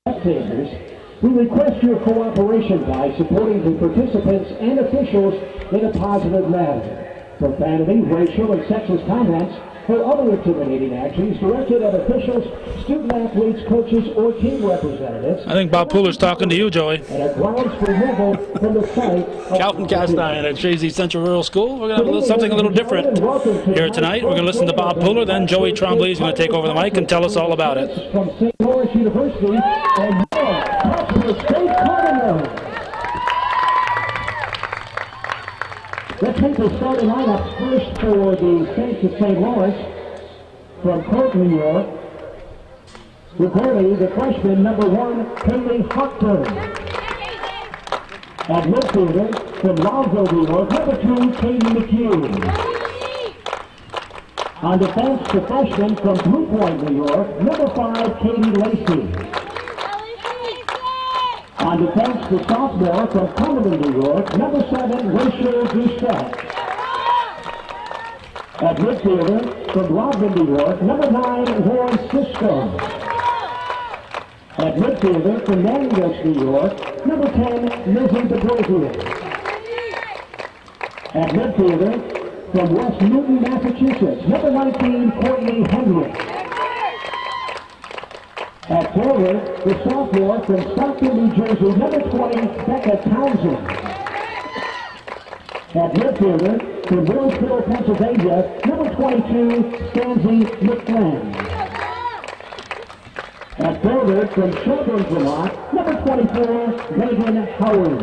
spectators, we request your cooperation by supporting the participants and officials in a positive manner. Profanity, racial, and sexist comments or other intimidating actions directed at officials, student athletes, coaches, or team representatives. I think Bob Pooler's talking to you, Joey. And a grounds for removal from the site. Calvin Castine at Chazy Central Rural School. We're going to have something a little different here tonight. We're going to listen to Bob Pooler, then Joey Trombley is going to take over the mic and tell us all about it. From St. Lawrence University and your Plattsburgh State Cardinals. Let's take the starting lineups first for the Saints of St. Lawrence. From Court, New York, reporting the freshman, number 1, Kaylee Hockburn. At midfielder, from Longville, New York, number 2, Katie McHugh. On defense, the freshman from Blue Point, New York, number 5, Katie Lacey. On defense, the sophomore from Cumberland, New York, number 7, Rachel Doucette. At midfielder, from Rodman, New York, number 9, Lauren Sisko. At midfielder, from Manlius, New York, number 10, Lizzie DeBrozier. At midfielder, from West Newton, Massachusetts, number 19, Courtney Hendricks. At forward, the sophomore from Stockton, New Jersey, number 20, Becca Townsend. At midfielder, from Willisville, Pennsylvania, number 22, Stanzi McFlynn. At forward, from Shelburne, Vermont, number 24, Megan Howard.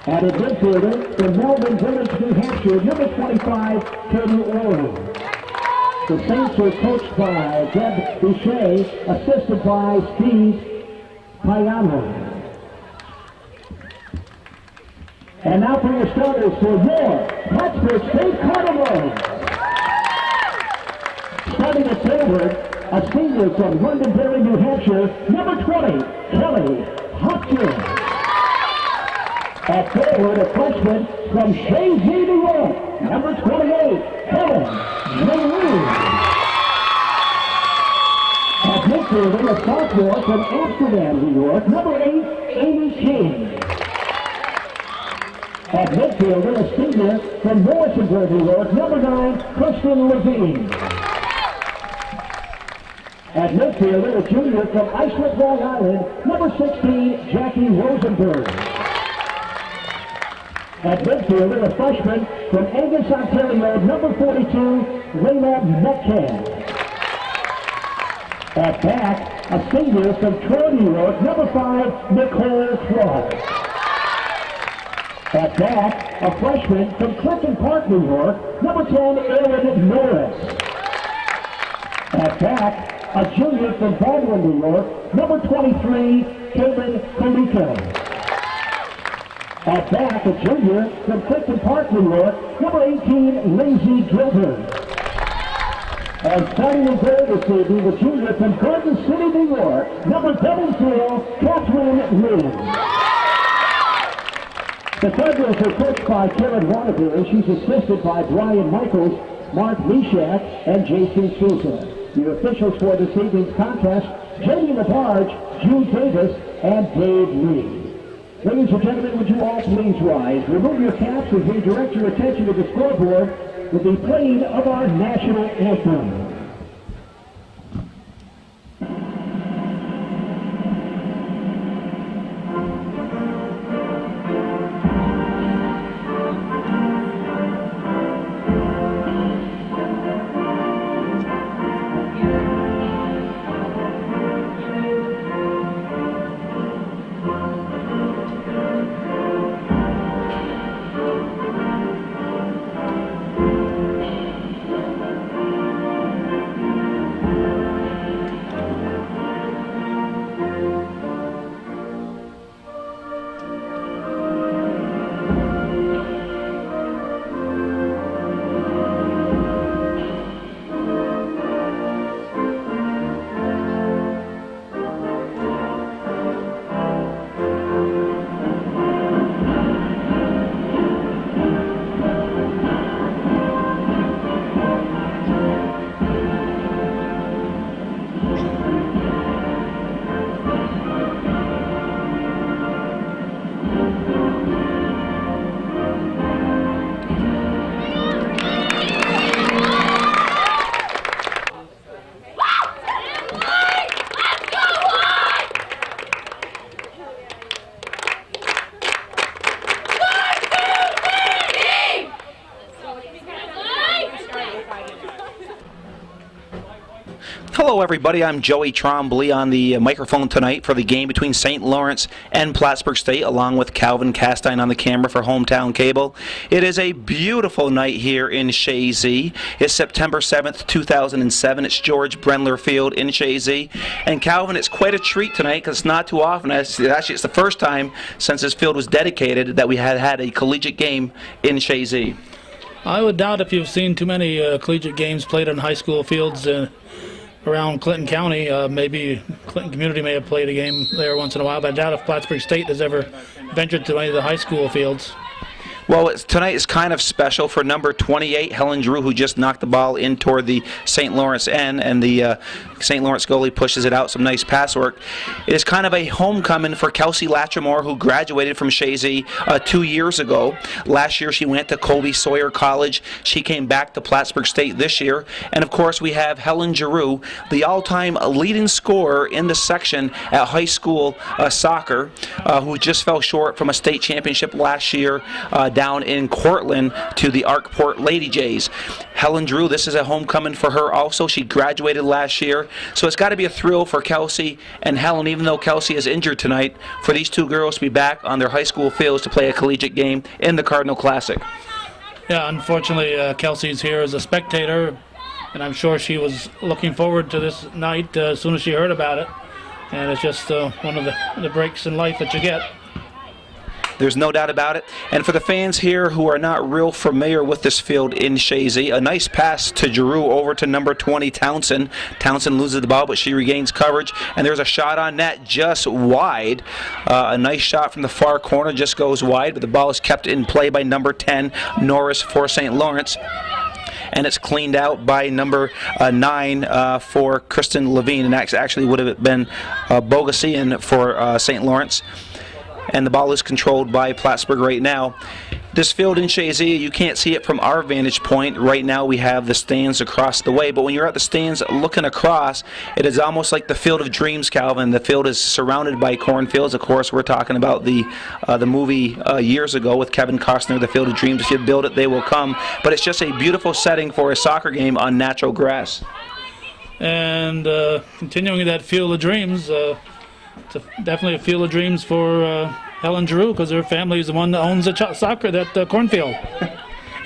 At a midfielder, from Melbourne Village, New Hampshire, number 25, Katie Orr. The Saints are coached by Deb Boucher, assisted by Steve Payano. And now for your starters for your Plattsburgh State Cardinals. Starting at forward, a senior from Londonderry, New Hampshire, number 20, Kelly Hopkins. At forward, a freshman from Chazy, New York, number 28, Helen J. At midfielder, a sophomore from Amsterdam, New York, number 8, Amy King. At midfielder, a senior from Morrisonburg, New York, number 9, Kristen Levine. At midfielder, a junior from Iceland, Long Island, number 16, Jackie Rosenberg. At midfielder, a freshman from Angus, Ontario, number 42, Layla Metcalf. At back, a senior from Troy, New York, number 5, Nicole Clark. At back, a freshman from Clinton Park, New York, number 10, Aaron Norris. At back, a junior from Baldwin, New York, number 23, Caitlin Kalika. At back, a junior from Clifton Park, New York, number 18, Lindsay Driver. And starting in goal this evening, the junior from Garden City, New York, number 17, Catherine Lynn. The Cardinals are coached by Karen Wannaber. She's assisted by Brian Michaels, Mark Mishak, and Jason Sousa. The officials for this evening's contest, Jamie LaBarge, Jude Davis, and Dave Lee. Ladies and gentlemen, would you all please rise? Remove your caps as we direct your attention to the scoreboard with the playing of our national anthem. Hello, everybody. I'm Joey Trombley on the microphone tonight for the game between St. Lawrence and Plattsburgh State, along with Calvin Castine on the camera for Hometown Cable. It is a beautiful night here in Chazy. It's September 7th, 2007. It's George Brendler Field in Chazy. And Calvin, it's quite a treat tonight because it's not too often. It's the first time since this field was dedicated that we had a collegiate game in Chazy. I would doubt if you've seen too many collegiate games played on high school fields around Clinton County. Maybe Clinton Community may have played a game there once in a while, but I doubt if Plattsburgh State has ever ventured to any of the high school fields. Well, tonight is kind of special for number 28, Helen Drew, who just knocked the ball in toward the St. Lawrence end, and the St. Lawrence goalie pushes it out. Some nice pass work. It is kind of a homecoming for Kelsey Latrimore, who graduated from Chazy 2 years ago. Last year, she went to Colby Sawyer College. She came back to Plattsburgh State this year. And, of course, we have Helen Giroux, the all-time leading scorer in the section at high school soccer, who just fell short from a state championship last year down in Cortland to the Arkport Lady Jays. Helen Drew, this is a homecoming for her also. She graduated last year. So it's got to be a thrill for Kelsey and Helen, even though Kelsey is injured tonight, for these two girls to be back on their high school fields to play a collegiate game in the Cardinal Classic. Yeah, unfortunately, Kelsey's here as a spectator, and I'm sure she was looking forward to this night as soon as she heard about it. And it's just one of the breaks in life that you get. There's no doubt about it. And for the fans here who are not real familiar with this field in Chazy, a nice pass to Giroux over to number 20, Townsend. Townsend loses the ball, but she regains coverage. And there's a shot on net just wide. A nice shot from the far corner, just goes wide, but the ball is kept in play by number 10, Norris, for St. Lawrence. And it's cleaned out by number 9 for Kristen Levine. And that actually would have been Bogosian for St. Lawrence. And the ball is controlled by Plattsburgh right now. This field in Chazy, you can't see it from our vantage point. Right now we have the stands across the way, but when you're at the stands looking across, it is almost like the Field of Dreams, Calvin. The field is surrounded by cornfields. Of course, we're talking about the movie years ago with Kevin Costner, The Field of Dreams. If you build it, they will come. But it's just a beautiful setting for a soccer game on natural grass. And continuing that Field of Dreams, it's definitely a Field of Dreams for Helen Giroux, because her family is the one that owns the cornfield.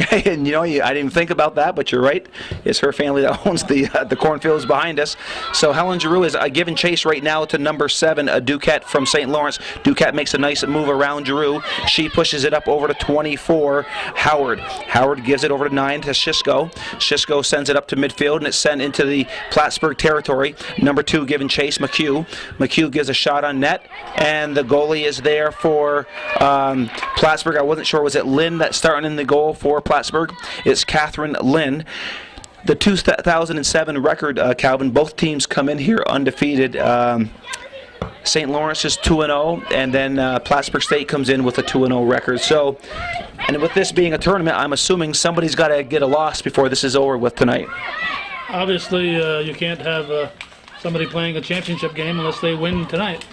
And I didn't even think about that, but you're right. It's her family that owns the cornfields behind us. So Helen Giroux is giving chase right now to number 7, Duquette from St. Lawrence. Duquette makes a nice move around Giroux. She pushes it up over to 24, Howard. Howard gives it over to 9 to Shisco. Shisco sends it up to midfield, and it's sent into the Plattsburgh territory. Number 2 giving chase, McHugh. McHugh gives a shot on net, and the goalie is there for Plattsburgh. I wasn't sure, was it Lynn that's starting in the goal for Plattsburgh? It's Catherine Lynn. The 2007 record, Calvin, both teams come in here undefeated. St. Lawrence is 2-0, and then Plattsburgh State comes in with a 2-0 record. So, and with this being a tournament, I'm assuming somebody's got to get a loss before this is over with tonight. Obviously, you can't have somebody playing a championship game unless they win tonight.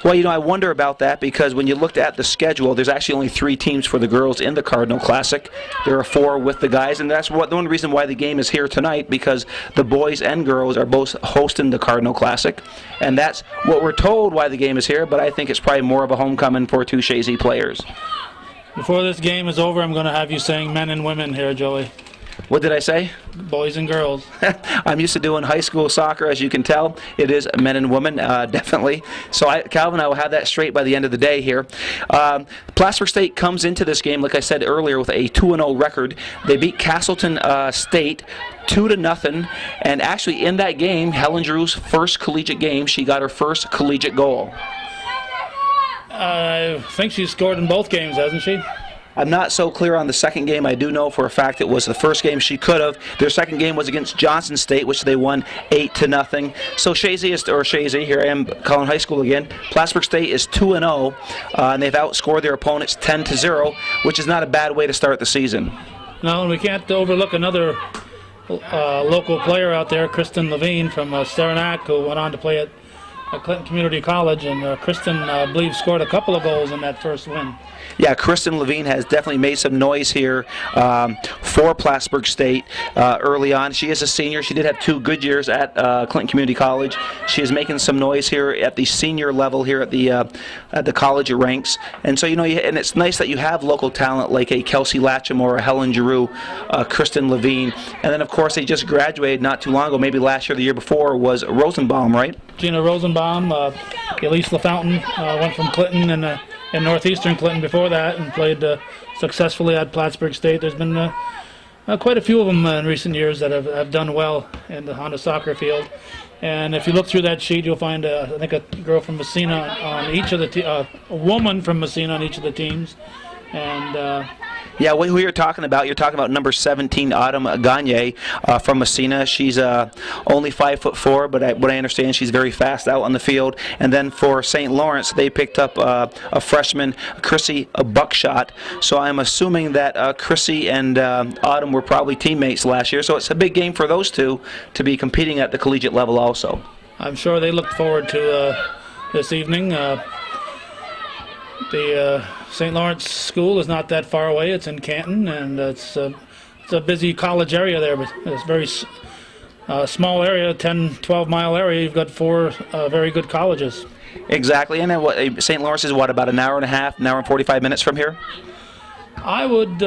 Well, I wonder about that, because when you looked at the schedule, there's actually only 3 teams for the girls in the Cardinal Classic. There are 4 with the guys, and that's the only reason why the game is here tonight, because the boys and girls are both hosting the Cardinal Classic, and that's what we're told why the game is here, but I think it's probably more of a homecoming for 2 Chazy players. Before this game is over, I'm going to have you saying men and women here, Joey. What did I say? Boys and girls. I'm used to doing high school soccer, as you can tell. It is men and women, definitely. So, Calvin, I will have that straight by the end of the day here. Plattsburgh State comes into this game, like I said earlier, with a 2-0 record. They beat Castleton State 2-0, and actually in that game, Helen Giroux's first collegiate game, she got her first collegiate goal. I think she's scored in both games, hasn't she? I'm not so clear on the second game. I do know for a fact it was the first game she could have. Their second game was against Johnson State, which they won 8-0. So Chazy, here I am calling high school again. Plattsburgh State is 2-0, and they've outscored their opponents 10-0, which is not a bad way to start the season. No, and we can't overlook another local player out there, Kristen Levine from Saranac, who went on to play at at Clinton Community College, and Kristen, I believe, scored a couple of goals in that first win. Yeah, Kristen Levine has definitely made some noise here for Plattsburgh State early on. She is a senior. She did have 2 good years at Clinton Community College. She is making some noise here at the senior level here at the college ranks. And so, and it's nice that you have local talent like a Kelsey Latcham or a Helen Giroux, Kristen Levine. And then, of course, they just graduated not too long ago, maybe last year or the year before, was Rosenbaum, right? Gina Rosenbaum, Elise LaFountain went from Clinton and in northeastern Clinton before that and played successfully at Plattsburgh State. There's been quite a few of them in recent years that have done well on the soccer field. And if you look through that sheet, you'll find, I think, a girl from Messina on each of the a woman from Messina on each of the teams. And yeah, who you're talking about number 17, Autumn Gagne from Messina. She's only 5'4", but what I understand, she's very fast out on the field. And then for St. Lawrence, they picked up a freshman, Chrissy Buckshot. So I'm assuming that Chrissy and Autumn were probably teammates last year. So it's a big game for those two to be competing at the collegiate level also. I'm sure they look forward to this evening. The St. Lawrence School is not that far away. It's in Canton, and it's a busy college area there, but it's a very small area, 10, 12-mile area. You've got 4 very good colleges. Exactly, and then St. Lawrence is about an hour and a half, an hour and 45 minutes from here? I would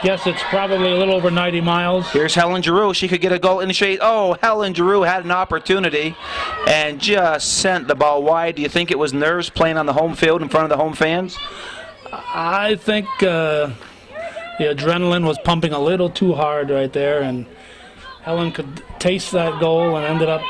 guess it's probably a little over 90 miles. Here's Helen Giroux. She could get a goal in the shade. Oh, Helen Giroux had an opportunity and just sent the ball wide. Do you think it was nerves playing on the home field in front of the home fans? I think the adrenaline was pumping a little too hard right there, and Helen could taste that goal and ended up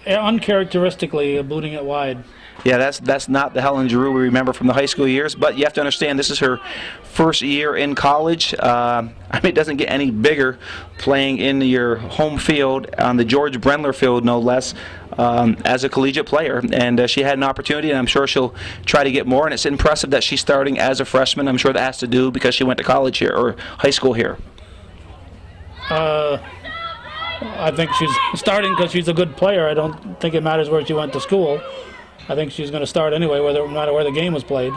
uncharacteristically booting it wide. Yeah, that's not the Helen Giroux we remember from the high school years, but you have to understand this is her first year in college. It doesn't get any bigger playing in your home field on the George Brendler field, no less, as a collegiate player. And she had an opportunity, and I'm sure she'll try to get more. And it's impressive that she's starting as a freshman. I'm sure that has to do because she went to college here or high school here. I think she's starting because she's a good player. I don't think it matters where she went to school. I think she's going to start anyway, no matter where the game was played.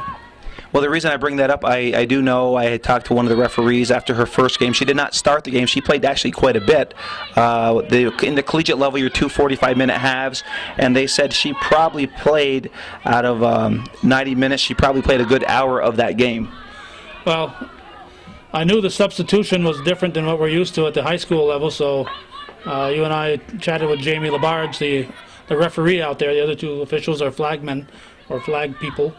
Well, the reason I bring that up, I do know I had talked to one of the referees after her first game. She did not start the game. She played actually quite a bit. In the collegiate level, you're 2 45-minute halves, and they said she probably played out of 90 minutes. She probably played a good hour of that game. Well, I knew the substitution was different than what we're used to at the high school level, so you and I chatted with Jamie Labarge, the referee out there. The other 2 officials are flagmen or flag people,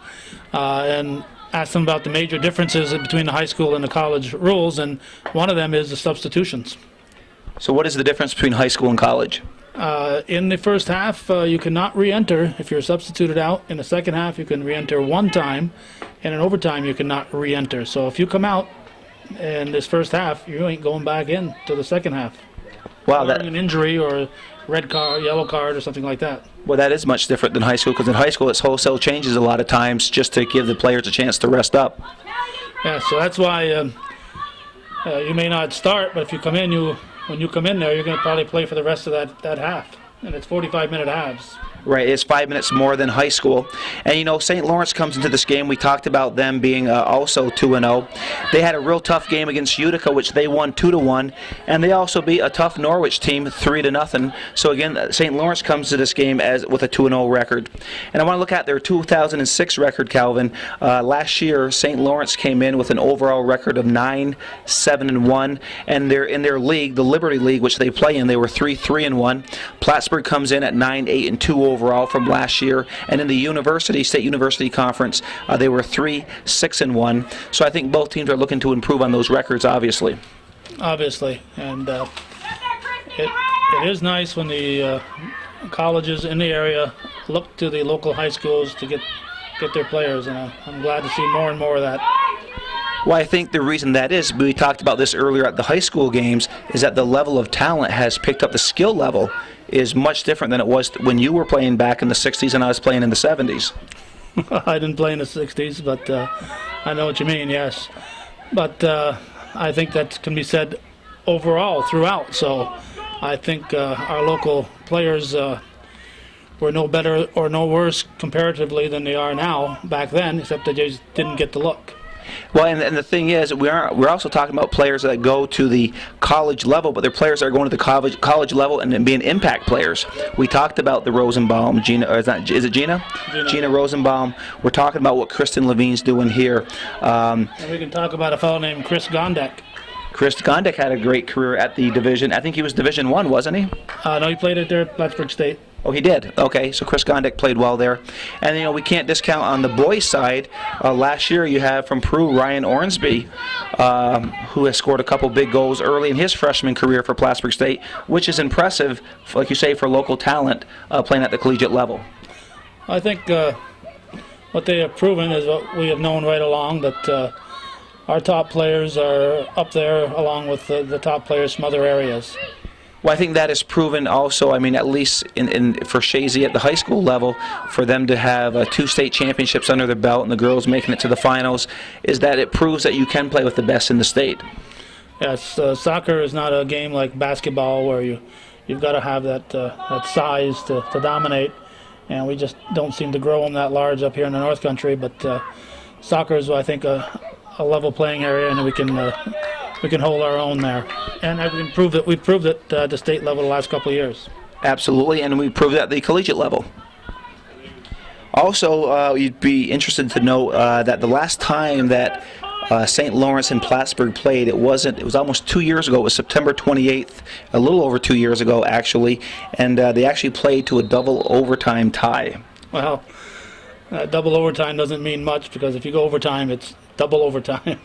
and asked them about the major differences between the high school and the college rules, and one of them is the substitutions. So what is the difference between high school and college? In the first half, you cannot re-enter if you're substituted out. In the second half, you can re-enter 1 time, and in overtime, you cannot re-enter. So if you come out in this first half, you ain't going back in to the second half. Wow, that an injury or a red card, yellow card, or something like that. Well, that is much different than high school, because in high school it's wholesale changes a lot of times just to give the players a chance to rest up. Yeah, so that's why you may not start, but if you come in, when you come in there, you're going to probably play for the rest of that half, and it's 45-minute halves. Right, it's 5 minutes more than high school. And St. Lawrence comes into this game. We talked about them being also 2-0. They had a real tough game against Utica, which they won 2-1, and they also beat a tough Norwich team 3-0. So again, St. Lawrence comes to this game with a 2-0 record. And I want to look at their 2006 record, Calvin. Last year, St. Lawrence came in with an overall record of 9-7-1, and they're in their league, the Liberty League, which they play in. They were 3-3-1. Plattsburgh comes in at 9-8-2 overall from last year, and in the State University Conference, they were 3-6-1. So I think both teams are looking to improve on those records, obviously. Obviously, and it is nice when the colleges in the area look to the local high schools to get their players, and I'm glad to see more and more of that. Well, I think the reason that is, we talked about this earlier at the high school games, is that the level of talent has picked up. The skill level is much different than it was when you were playing back in the 60s and I was playing in the 70s. I didn't play in the 60s, but I know what you mean, yes. But I think that can be said overall throughout. So I think our local players were no better or no worse comparatively than they are now back then, except they just didn't get the look. Well, and the thing is, we're also talking about players that go to the college level, but they're players that are going to the college level and then being impact players. We talked about the Rosenbaum, Gina, or is it Gina? Gina Rosenbaum. We're talking about what Kristen Levine's doing here. And we can talk about a fellow named Chris Gondek. Chris Gondek had a great career at the division. I think he was Division I, wasn't he? No, he played it there at Plattsburgh State. Oh, he did? Okay, so Chris Gondek played well there. And, we can't discount on the boys' side. Last year you have from Peru, Ryan Ornsby, who has scored a couple big goals early in his freshman career for Plattsburgh State, which is impressive, like you say, for local talent playing at the collegiate level. I think what they have proven is what we have known right along, that our top players are up there along with the top players from other areas. Well, I think that is proven also, at least for Shazy at the high school level, for them to have 2 state championships under their belt and the girls making it to the finals, is that it proves that you can play with the best in the state. Yes, soccer is not a game like basketball where you've got to have that size to dominate, and we just don't seem to grow them that large up here in the North Country, but soccer is, I think, a level playing area, and we can hold our own there, and we've proved it at the state level the last couple of years. Absolutely, and we proved it at the collegiate level. Also, you'd be interested to know that the last time that St. Lawrence and Plattsburgh played, it was almost 2 years ago. It was September 28th, a little over 2 years ago actually, and they actually played to a double overtime tie. Well, double overtime doesn't mean much, because if you go overtime, it's double overtime.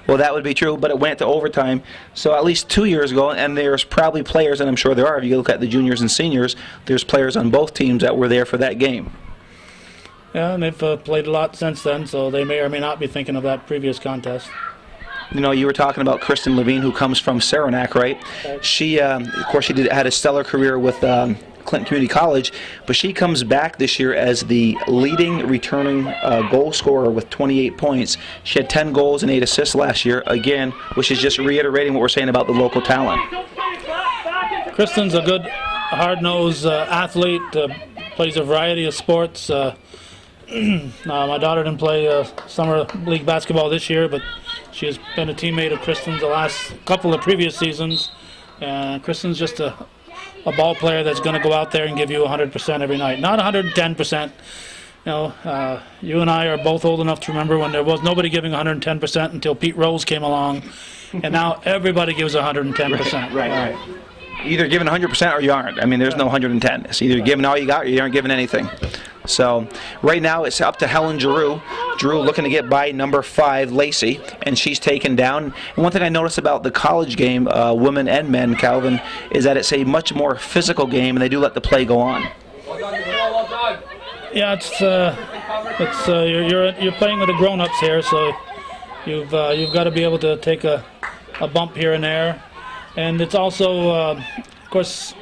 Well, that would be true, but it went to overtime. So at least 2 years ago, and there's probably players, and I'm sure there are, if you look at the juniors and seniors, there's players on both teams that were there for that game. Yeah, and they've played a lot since then, so they may or may not be thinking of that previous contest. You were talking about Kristen Levine, who comes from Saranac, right? She, of course, had a stellar career with Clinton Community College, but she comes back this year as the leading returning goal scorer with 28 points. She had 10 goals and 8 assists last year, again, which is just reiterating what we're saying about the local talent. Kristen's a good, hard-nosed athlete, plays a variety of sports. My daughter didn't play summer league basketball this year, but she has been a teammate of Kristen's the last couple of previous seasons. Kristen's just a ball player that's going to go out there and give you 100% every night. Not 110%. You and I are both old enough to remember when there was nobody giving 110% until Pete Rose came along, and now everybody gives 110%. Right. Either giving 100% or you aren't. There's no 110. It's either giving all you got or you aren't giving anything. So right now it's up to Helen Giroux. Giroux looking to get by number 5, Lacey, and she's taken down. And one thing I noticed about the college game, women and men, Calvin, is that it's a much more physical game, and they do let the play go on. Yeah, you're playing with the grown-ups here, so you've got to be able to take a bump here and there, and it's also, of course,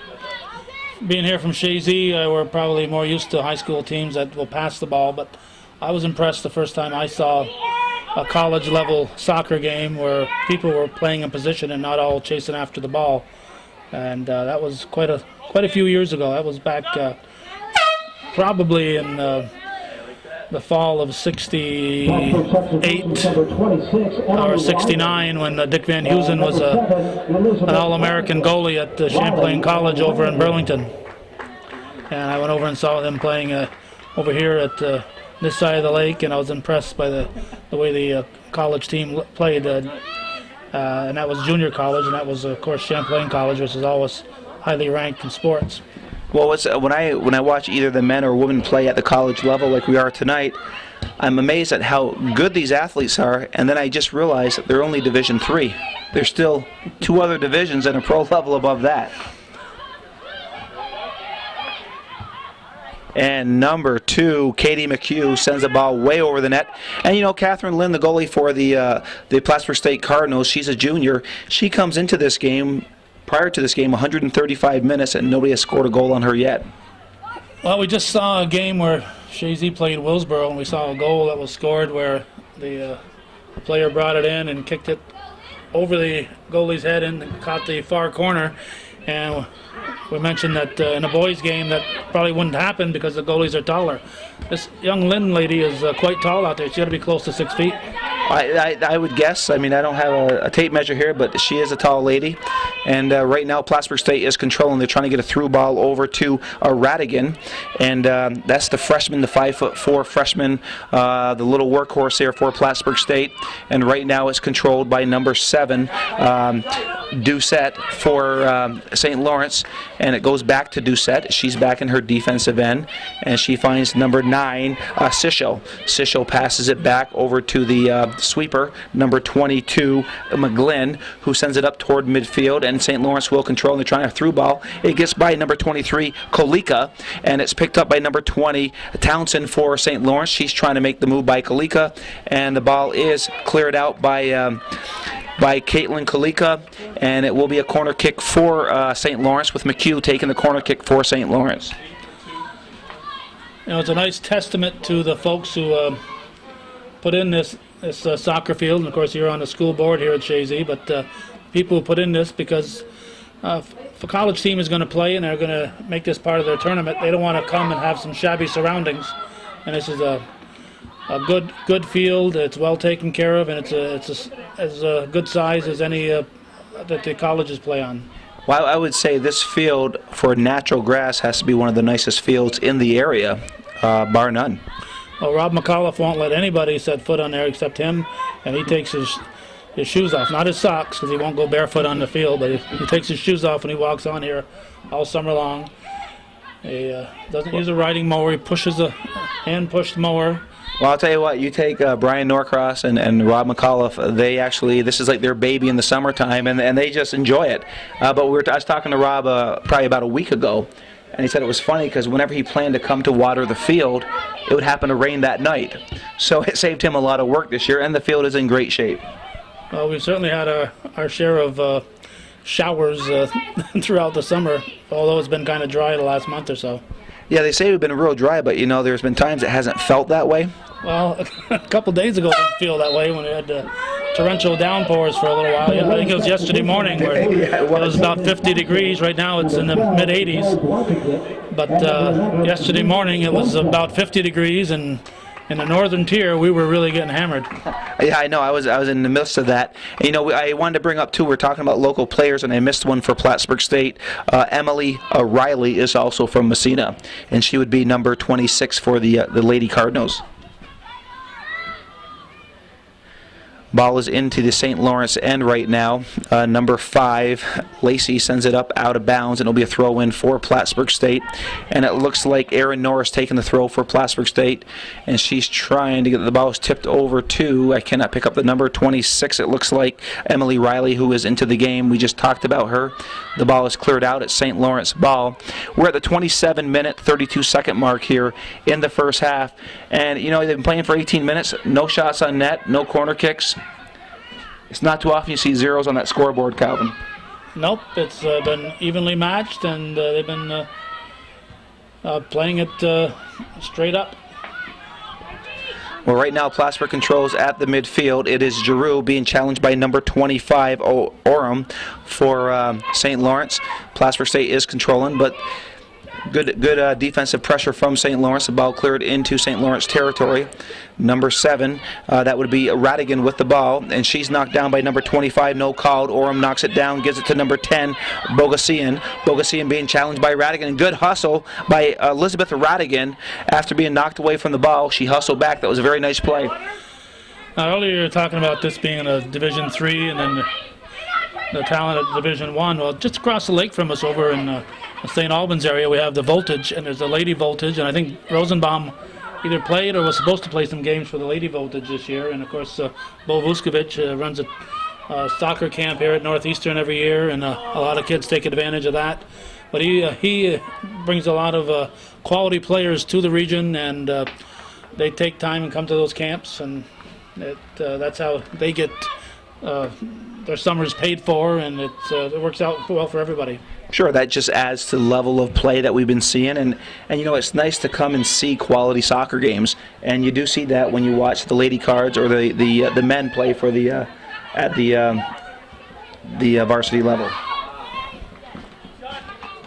being here from Shazy, we're probably more used to high school teams that will pass the ball, but I was impressed the first time I saw a college-level soccer game where people were playing in position and not all chasing after the ball, and that was quite a few years ago. That was back probably in the fall of '68 or '69 when Dick Van Heusen was an All-American goalie at Champlain College over in Burlington. And I went over and saw them playing over here at this side of the lake, and I was impressed by the way the college team played. And that was junior college, and that was, of course, Champlain College, which is always highly ranked in sports. Well, when I watch either the men or women play at the college level like we are tonight, I'm amazed at how good these athletes are, and then I just realized that they're only Division III. There's still 2 other divisions and a pro level above that. And number 2, Katie McHugh, sends the ball way over the net. And Catherine Lynn, the goalie for the Plattsburgh State Cardinals, she's a junior. She comes into this game, prior to this game, 135 minutes, and nobody has scored a goal on her yet. Well, we just saw a game where Shazy played Willsboro, and we saw a goal that was scored where the player brought it in and kicked it over the goalie's head and caught the far corner. And we mentioned that in a boys' game that probably wouldn't happen because the goalies are taller. This young Lynn lady is quite tall out there. She's got to be close to 6 feet. I would guess. I mean, I don't have a tape measure here, but she is a tall lady. And right now, Plattsburgh State is controlling. They're trying to get a through ball over to Radigan. And that's the freshman, the 5'4" freshman, the little workhorse here for Plattsburgh State. And right now it's controlled by number 7, Doucette for St. Lawrence. And it goes back to Doucette. She's back in her defensive end. And she finds number 9, Sichel. Sichel passes it back over to the sweeper, number 22, McGlynn, who sends it up toward midfield, and St. Lawrence will control, and they're trying a through ball. It gets by number 23, Kolika, and it's picked up by number 20, Townsend for St. Lawrence. She's trying to make the move by Kolika, and the ball is cleared out by Caitlin Kolika, and it will be a corner kick for St. Lawrence, with McHugh taking the corner kick for St. Lawrence. You know, it's a nice testament to the folks who put in this soccer field, and of course you're on the school board here at Shazy, but people who put in this, because if a college team is going to play and they're going to make this part of their tournament, they don't want to come and have some shabby surroundings, and this is a good field. It's well taken care of, and it's as good size as any that the colleges play on. Well, I would say this field for natural grass has to be one of the nicest fields in the area, bar none. Well, Rob McAuliffe won't let anybody set foot on there except him, and he takes his shoes off, not his socks, because he won't go barefoot on the field, but he takes his shoes off when he walks on here all summer long. He doesn't use a riding mower. He pushes a hand-pushed mower. Well, I'll tell you what, you take Brian Norcross and Rob McAuliffe, they actually, this is like their baby in the summertime, and they just enjoy it. But I was talking to Rob probably about a week ago, and he said it was funny because whenever he planned to come to water the field, it would happen to rain that night. So it saved him a lot of work this year, and the field is in great shape. Well, we've certainly had our share of showers throughout the summer, although it's been kind of dry the last month or so. Yeah, they say we've been real dry, but, you know, there's been times it hasn't felt that way. Well, a couple days ago it didn't feel that way when we had torrential downpours for a little while. I think it was yesterday morning where it was about 50 degrees. Right now it's in the mid-80s. But yesterday morning it was about 50 degrees, and in the northern tier we were really getting hammered. Yeah, I know. I was in the midst of that. And, you know, I wanted to bring up, too, we're talking about local players, and I missed one for Plattsburgh State. Emily Riley is also from Messina, and she would be number 26 for the Lady Cardinals. Ball is into the St. Lawrence end right now. Number 5, Lacey, sends it up out of bounds, and it'll be a throw-in for Plattsburgh State. And it looks like Erin Norris taking the throw for Plattsburgh State, and she's trying to get the ball tipped over to, I cannot pick up the number, 26. It looks like Emily Riley, who is into the game. We just talked about her. The ball is cleared out at St. Lawrence ball. We're at the 27-minute, 32-second mark here in the first half. And, you know, they've been playing for 18 minutes. No shots on net, no corner kicks. It's not too often you see zeros on that scoreboard, Calvin. Nope, it's been evenly matched, and they've been playing it straight up. Well, right now, Plattsburgh controls at the midfield. It is Giroux being challenged by number 25, Orem, for St. Lawrence. Plattsburgh State is controlling, but good defensive pressure from St. Lawrence. The ball cleared into St. Lawrence territory. Number 7, that would be Radigan with the ball, and she's knocked down by number 25, no called. Orem knocks it down, gives it to number 10, Bogosian. Bogosian being challenged by Radigan. Good hustle by Elizabeth Radigan after being knocked away from the ball. She hustled back. That was a very nice play. Earlier you were talking about this being a Division III and then the talent at Division I. Well, just across the lake from us over in the St. Albans area, we have the Voltage, and there's a Lady Voltage, and I think Rosenbaum either played or was supposed to play some games for the Lady Voltage this year. And of course, Bo Vuskovic runs a soccer camp here at Northeastern every year, and a lot of kids take advantage of that. But he brings a lot of quality players to the region, and they take time and come to those camps, and that's how they get their summers paid for, and it works out well for everybody. Sure, that just adds to the level of play that we've been seeing, and you know, it's nice to come and see quality soccer games, and you do see that when you watch the Lady Cards or the men play for at the varsity level.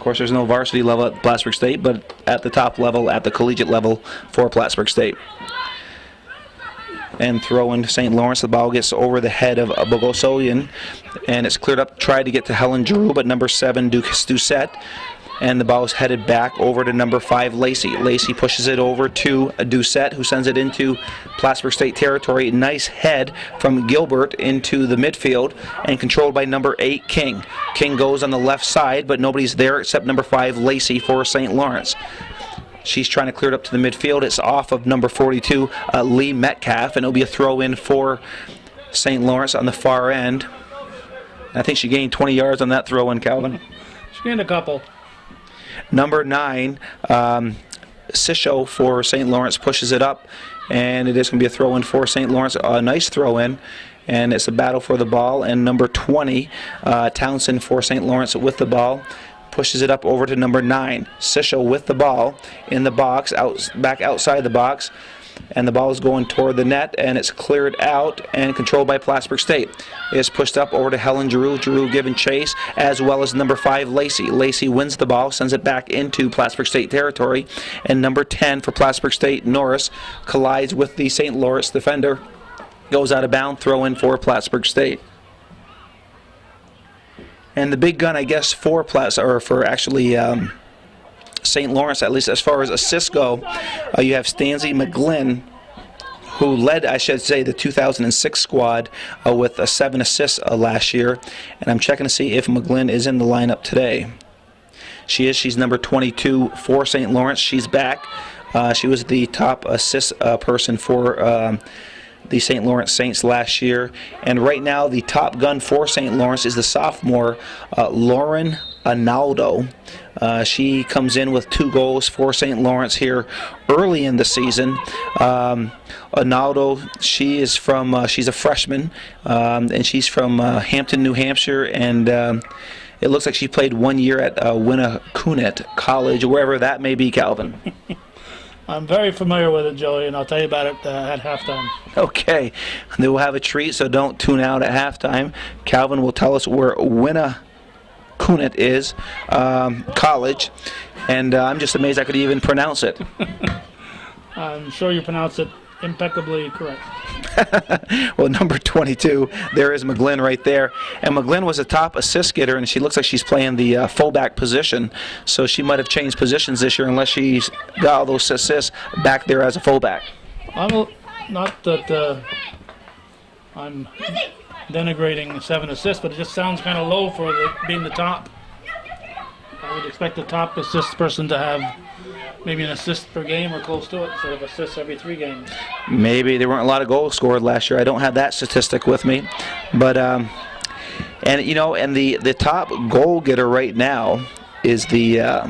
course, there's no varsity level at Plattsburgh State, but at the top level, at the collegiate level for Plattsburgh State. And throwing to St. Lawrence. The ball gets over the head of Bogosoyan, and it's cleared up. Tried to get to Helen Giroux, but number 7, Doucette. And the ball is headed back over to number 5, Lacey. Lacey pushes it over to Doucette, who sends it into Plattsburgh State territory. Nice head from Gilbert into the midfield and controlled by number 8, King. King goes on the left side, but nobody's there except number 5, Lacey for St. Lawrence. She's trying to clear it up to the midfield. It's off of number 42, Lee Metcalf, and it'll be a throw in for St. Lawrence on the far end. I think she gained 20 yards on that throw in, Calvin. She gained a couple. Number 9, Sisho for St. Lawrence pushes it up, and it is going to be a throw-in for St. Lawrence. A nice throw-in, and it's a battle for the ball. And number 20, Townsend for St. Lawrence with the ball. Pushes it up over to number 9. Sisho with the ball in the box, back outside the box. And the ball is going toward the net, and it's cleared out and controlled by Plattsburgh State. It's pushed up over to Helen Giroux. Giroux giving chase, as well as number 5, Lacey. Lacey wins the ball, sends it back into Plattsburgh State territory, and number 10 for Plattsburgh State, Norris, collides with the St. Lawrence defender. Goes out of bounds, throw in for Plattsburgh State. And the big gun, I guess, for St. Lawrence, at least as far as assists go, you have Stanley McGlynn, who led, I should say, the 2006 squad with 7 assists last year. And I'm checking to see if McGlynn is in the lineup today. She is. She's number 22 for St. Lawrence. She's back. She was the top assist person for the St. Lawrence Saints last year. And right now, the top gun for St. Lawrence is the sophomore, Lauren Analdo. She comes in with 2 goals for St. Lawrence here early in the season. Analdo, she's a freshman, and she's from Hampton, New Hampshire, and it looks like she played 1 year at Winnicoonet College, wherever that may be, Calvin. I'm very familiar with it, Joey, and I'll tell you about it at halftime. Okay. They will have a treat, so don't tune out at halftime. Calvin will tell us where Winnicoonet is, college, and I'm just amazed I could even pronounce it. I'm sure you pronounce it impeccably correct. Well, number 22, there is McGlynn right there. And McGlynn was a top assist getter, and she looks like she's playing the fullback position. So she might have changed positions this year unless she's got all those assists back there as a fullback. Not that I'm denigrating 7 assists, but it just sounds kind of low for being the top. I would expect the top assist person to have maybe an assist per game or close to it, instead of assists every 3 games. Maybe there weren't a lot of goals scored last year. I don't have that statistic with me, but and the top goal getter right now is the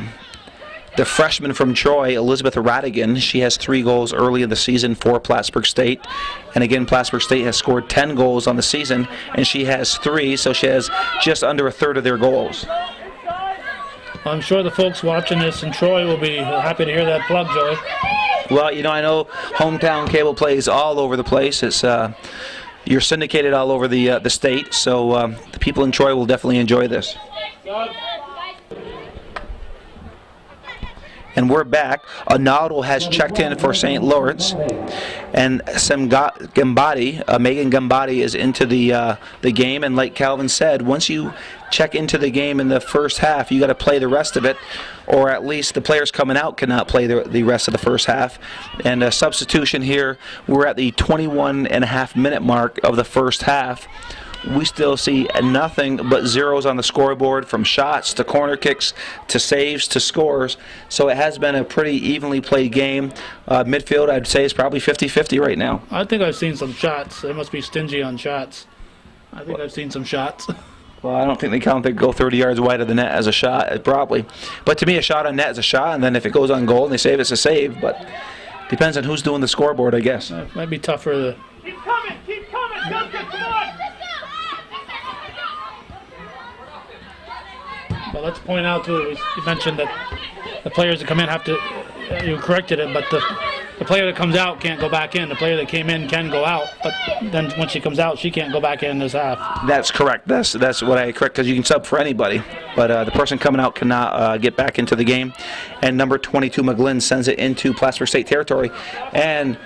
freshman from Troy, Elizabeth Radigan. She has 3 goals early in the season for Plattsburgh State. And again, Plattsburgh State has scored 10 goals on the season, and she has 3, so she has just under a third of their goals. I'm sure the folks watching this in Troy will be happy to hear that plug, Joey. Well, I know hometown cable plays all over the place. It's you're syndicated all over the state, so the people in Troy will definitely enjoy this. And we're back. Anadol has checked in for St. Lawrence, and Megan Gambadi is into the game. And like Calvin said, once you check into the game in the first half, you got to play the rest of it, or at least the players coming out cannot play the rest of the first half. And a substitution here, we're at the 21.5-minute mark of the first half. We still see nothing but zeros on the scoreboard, from shots to corner kicks to saves to scores. So it has been a pretty evenly played game. Midfield, I'd say, is probably 50-50 right now. I think I've seen some shots. They must be stingy on shots. I think I've seen some shots. Well, I don't think they count that go 30 yards wide of the net as a shot, probably. But to me, a shot on net is a shot, and then if it goes on goal and they save, it's a save. But depends on who's doing the scoreboard, I guess. It might be tough for the... Keep coming, Duncan, come on! But let's point out, too, you mentioned that the players that come in have to, you corrected it, but the player that comes out can't go back in. The player that came in can go out, but then when she comes out, she can't go back in this half. That's correct. That's what I correct, because you can sub for anybody, but the person coming out cannot get back into the game. And number 22 McGlynn sends it into Plattsburgh State territory, and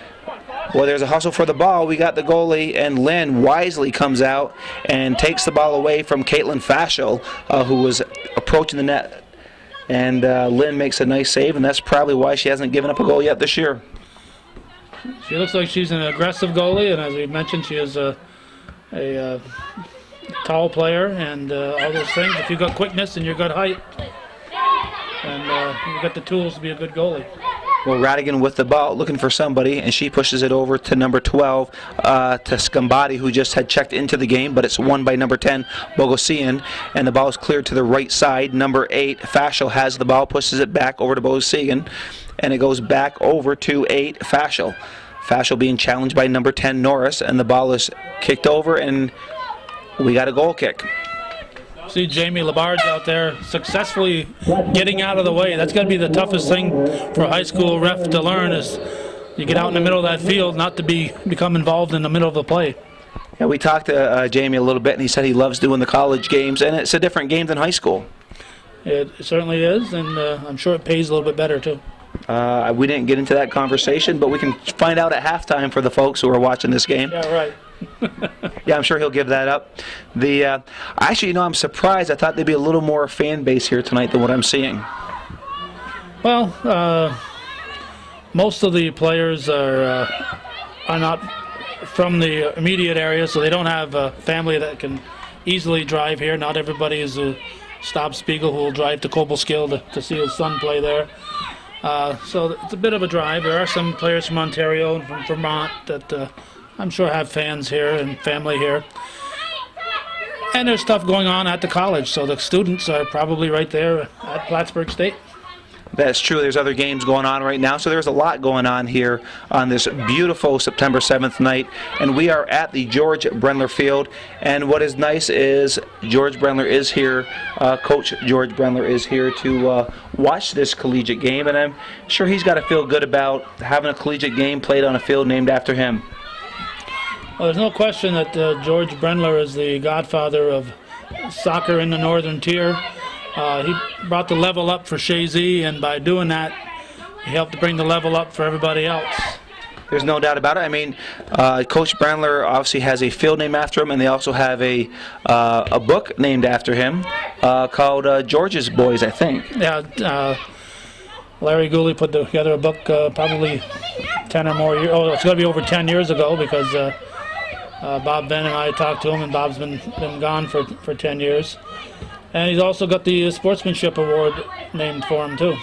well, there's a hustle for the ball. We got the goalie, and Lynn wisely comes out and takes the ball away from Caitlin Fashel, who was approaching the net. And Lynn makes a nice save, and that's probably why she hasn't given up a goal yet this year. She looks like she's an aggressive goalie, and as we mentioned, she is a tall player and all those things. If you've got quickness and you've got height, and you've got the tools to be a good goalie. Well, Radigan with the ball, looking for somebody, and she pushes it over to number 12, to Scambati, who just had checked into the game, but it's won by number 10, Bogosian, and the ball is cleared to the right side. Number 8, Fashel has the ball, pushes it back over to Bogosian, and it goes back over to 8, Fashel. Fashel being challenged by number 10, Norris, and the ball is kicked over, and we got a goal kick. See Jamie Labarge out there successfully getting out of the way. That's got to be the toughest thing for a high school ref to learn, is you get out in the middle of that field, not to become involved in the middle of the play. Yeah, we talked to Jamie a little bit, and he said he loves doing the college games, and it's a different game than high school. It certainly is, and I'm sure it pays a little bit better too. We didn't get into that conversation, but we can find out at halftime for the folks who are watching this game. Yeah, right. Yeah, I'm sure he'll give that up. Actually, I'm surprised. I thought there'd be a little more fan base here tonight than what I'm seeing. Well, most of the players are not from the immediate area, so they don't have a family that can easily drive here. Not everybody is a Staub Spiegel who will drive to Cobleskill to see his son play there. So it's a bit of a drive. There are some players from Ontario and from Vermont that I'm sure have fans here and family here. And there's stuff going on at the college, so the students are probably right there at Plattsburgh State. That's true. There's other games going on right now, so there's a lot going on here on this beautiful September 7th night. And we are at the George Brendler Field. And what is nice is George Brendler is here, Coach George Brendler is here to watch this collegiate game. And I'm sure he's got to feel good about having a collegiate game played on a field named after him. Well, there's no question that George Brendler is the godfather of soccer in the Northern Tier. He brought the level up for Shazy, and by doing that, he helped to bring the level up for everybody else. There's no doubt about it. I mean, Coach Brendler obviously has a field named after him, and they also have a book named after him called George's Boys, I think. Yeah, Larry Gooley put together a book probably 10 or more years. Oh, it's going to be over 10 years ago, because Bob Ben and I talked to him, and Bob's been gone for 10 years. And he's also got the Sportsmanship Award named for him, too.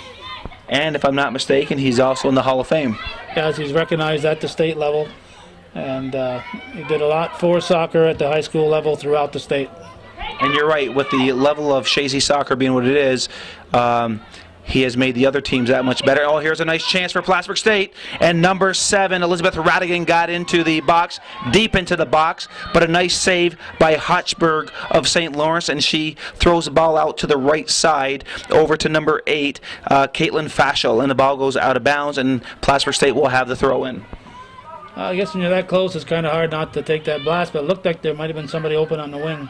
And if I'm not mistaken, he's also in the Hall of Fame. Yes, he's recognized at the state level. And he did a lot for soccer at the high school level throughout the state. And you're right, with the level of Shazy soccer being what it is, he has made the other teams that much better. Oh, here's a nice chance for Plattsburgh State. And number 7, Elizabeth Radigan, got into the box, deep into the box, but a nice save by Hotchberg of St. Lawrence, and she throws the ball out to the right side over to number 8, Caitlin Fashel, and the ball goes out of bounds, and Plattsburgh State will have the throw in. I guess when you're that close, it's kind of hard not to take that blast, but it looked like there might have been somebody open on the wing.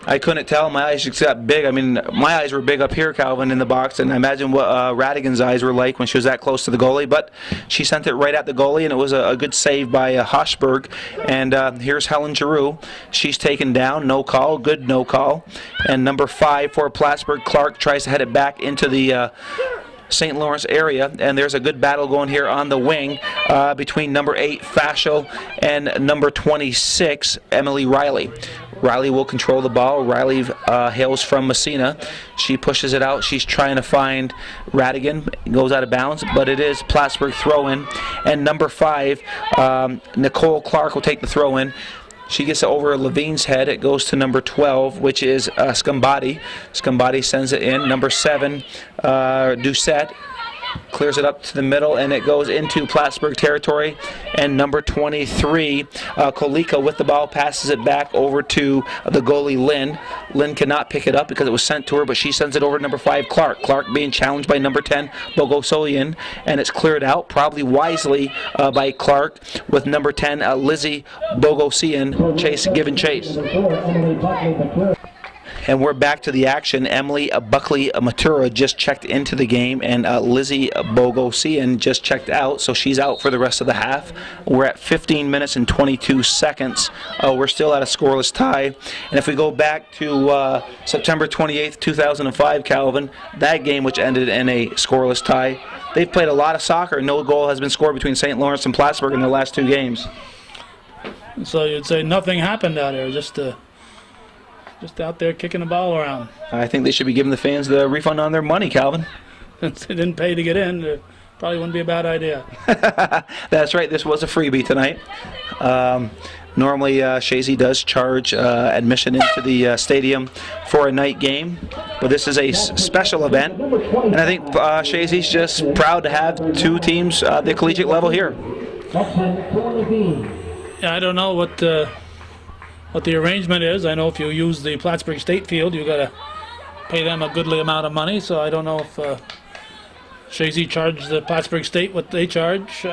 I couldn't tell. My eyes just got big. I mean, my eyes were big up here, Calvin, in the box, and I imagine what Radigan's eyes were like when she was that close to the goalie. But she sent it right at the goalie, and it was a good save by Hochberg. And here's Helen Giroux. She's taken down. No call. Good no call. And number 5 for Plattsburgh, Clark, tries to head it back into the St. Lawrence area, and there's a good battle going here on the wing between number 8, Fashel, and number 26, Emily Riley. Riley will control the ball. Riley hails from Messina. She pushes it out. She's trying to find Radigan. Goes out of bounds, but it is Plattsburgh throw-in. And number 5, Nicole Clark will take the throw-in. She gets it over Levine's head. It goes to number 12, which is Scambati. Scambati sends it in. Number 7, Doucette clears it up to the middle, and it goes into Plattsburgh territory. And number 23, Kolika with the ball, passes it back over to the goalie, Lynn. Lynn cannot pick it up because it was sent to her, but she sends it over to number 5, Clark. Clark being challenged by number 10, Bogosoyan, and it's cleared out, probably wisely by Clark, with number 10, Lizzie Bogosian, giving chase. And we're back to the action. Emily Buckley Matura just checked into the game, and Lizzie Bogosian just checked out, so she's out for the rest of the half. We're at 15 minutes and 22 seconds. We're still at a scoreless tie. And if we go back to September 28th, 2005, Calvin, that game which ended in a scoreless tie, they've played a lot of soccer. No goal has been scored between St. Lawrence and Plattsburgh in the last 2 games. So you'd say nothing happened out there, just out there kicking the ball around. I think they should be giving the fans the refund on their money, Calvin. Since they didn't pay to get in, it probably wouldn't be a bad idea. That's right. This was a freebie tonight. Normally, Shazy does charge admission into the stadium for a night game, but this is a special event, and I think Shazy's just proud to have 2 teams at the collegiate level here. Yeah, I don't know what the arrangement is. I know if you use the Plattsburgh State field, you got to pay them a goodly amount of money. So I don't know if Shazy charged the Plattsburgh State what they charge.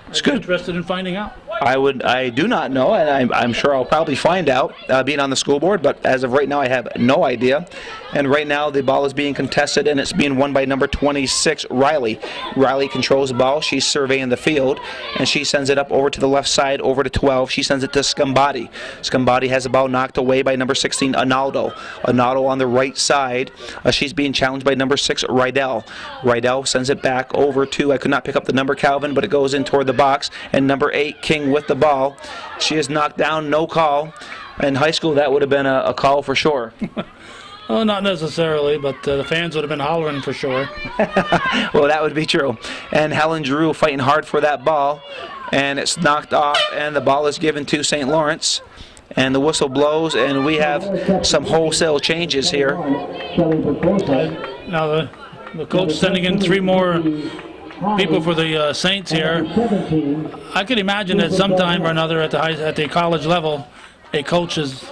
It's good. Interested in finding out. I do not know, and I'm sure I'll probably find out being on the school board, but as of right now I have no idea. And right now the ball is being contested, and it's being won by number 26, Riley. Riley controls the ball. She's surveying the field, and she sends it up over to the left side, over to 12. She sends it to Scambati. Scambati has the ball knocked away by number 16, Analdo. Analdo on the right side. She's being challenged by number 6, Rydell. Rydell sends it back over to, I could not pick up the number, Calvin, but it goes in toward the box, and number 8, King with the ball. She is knocked down, no call. In high school, that would have been a call for sure. Well, not necessarily, but the fans would have been hollering for sure. Well, that would be true. And Helen Drew fighting hard for that ball, and it's knocked off, and the ball is given to St. Lawrence. And the whistle blows, and we have some wholesale changes here. Now the coach sending in 3 more people for the Saints here. I could imagine that sometime or another at the college level, a coach has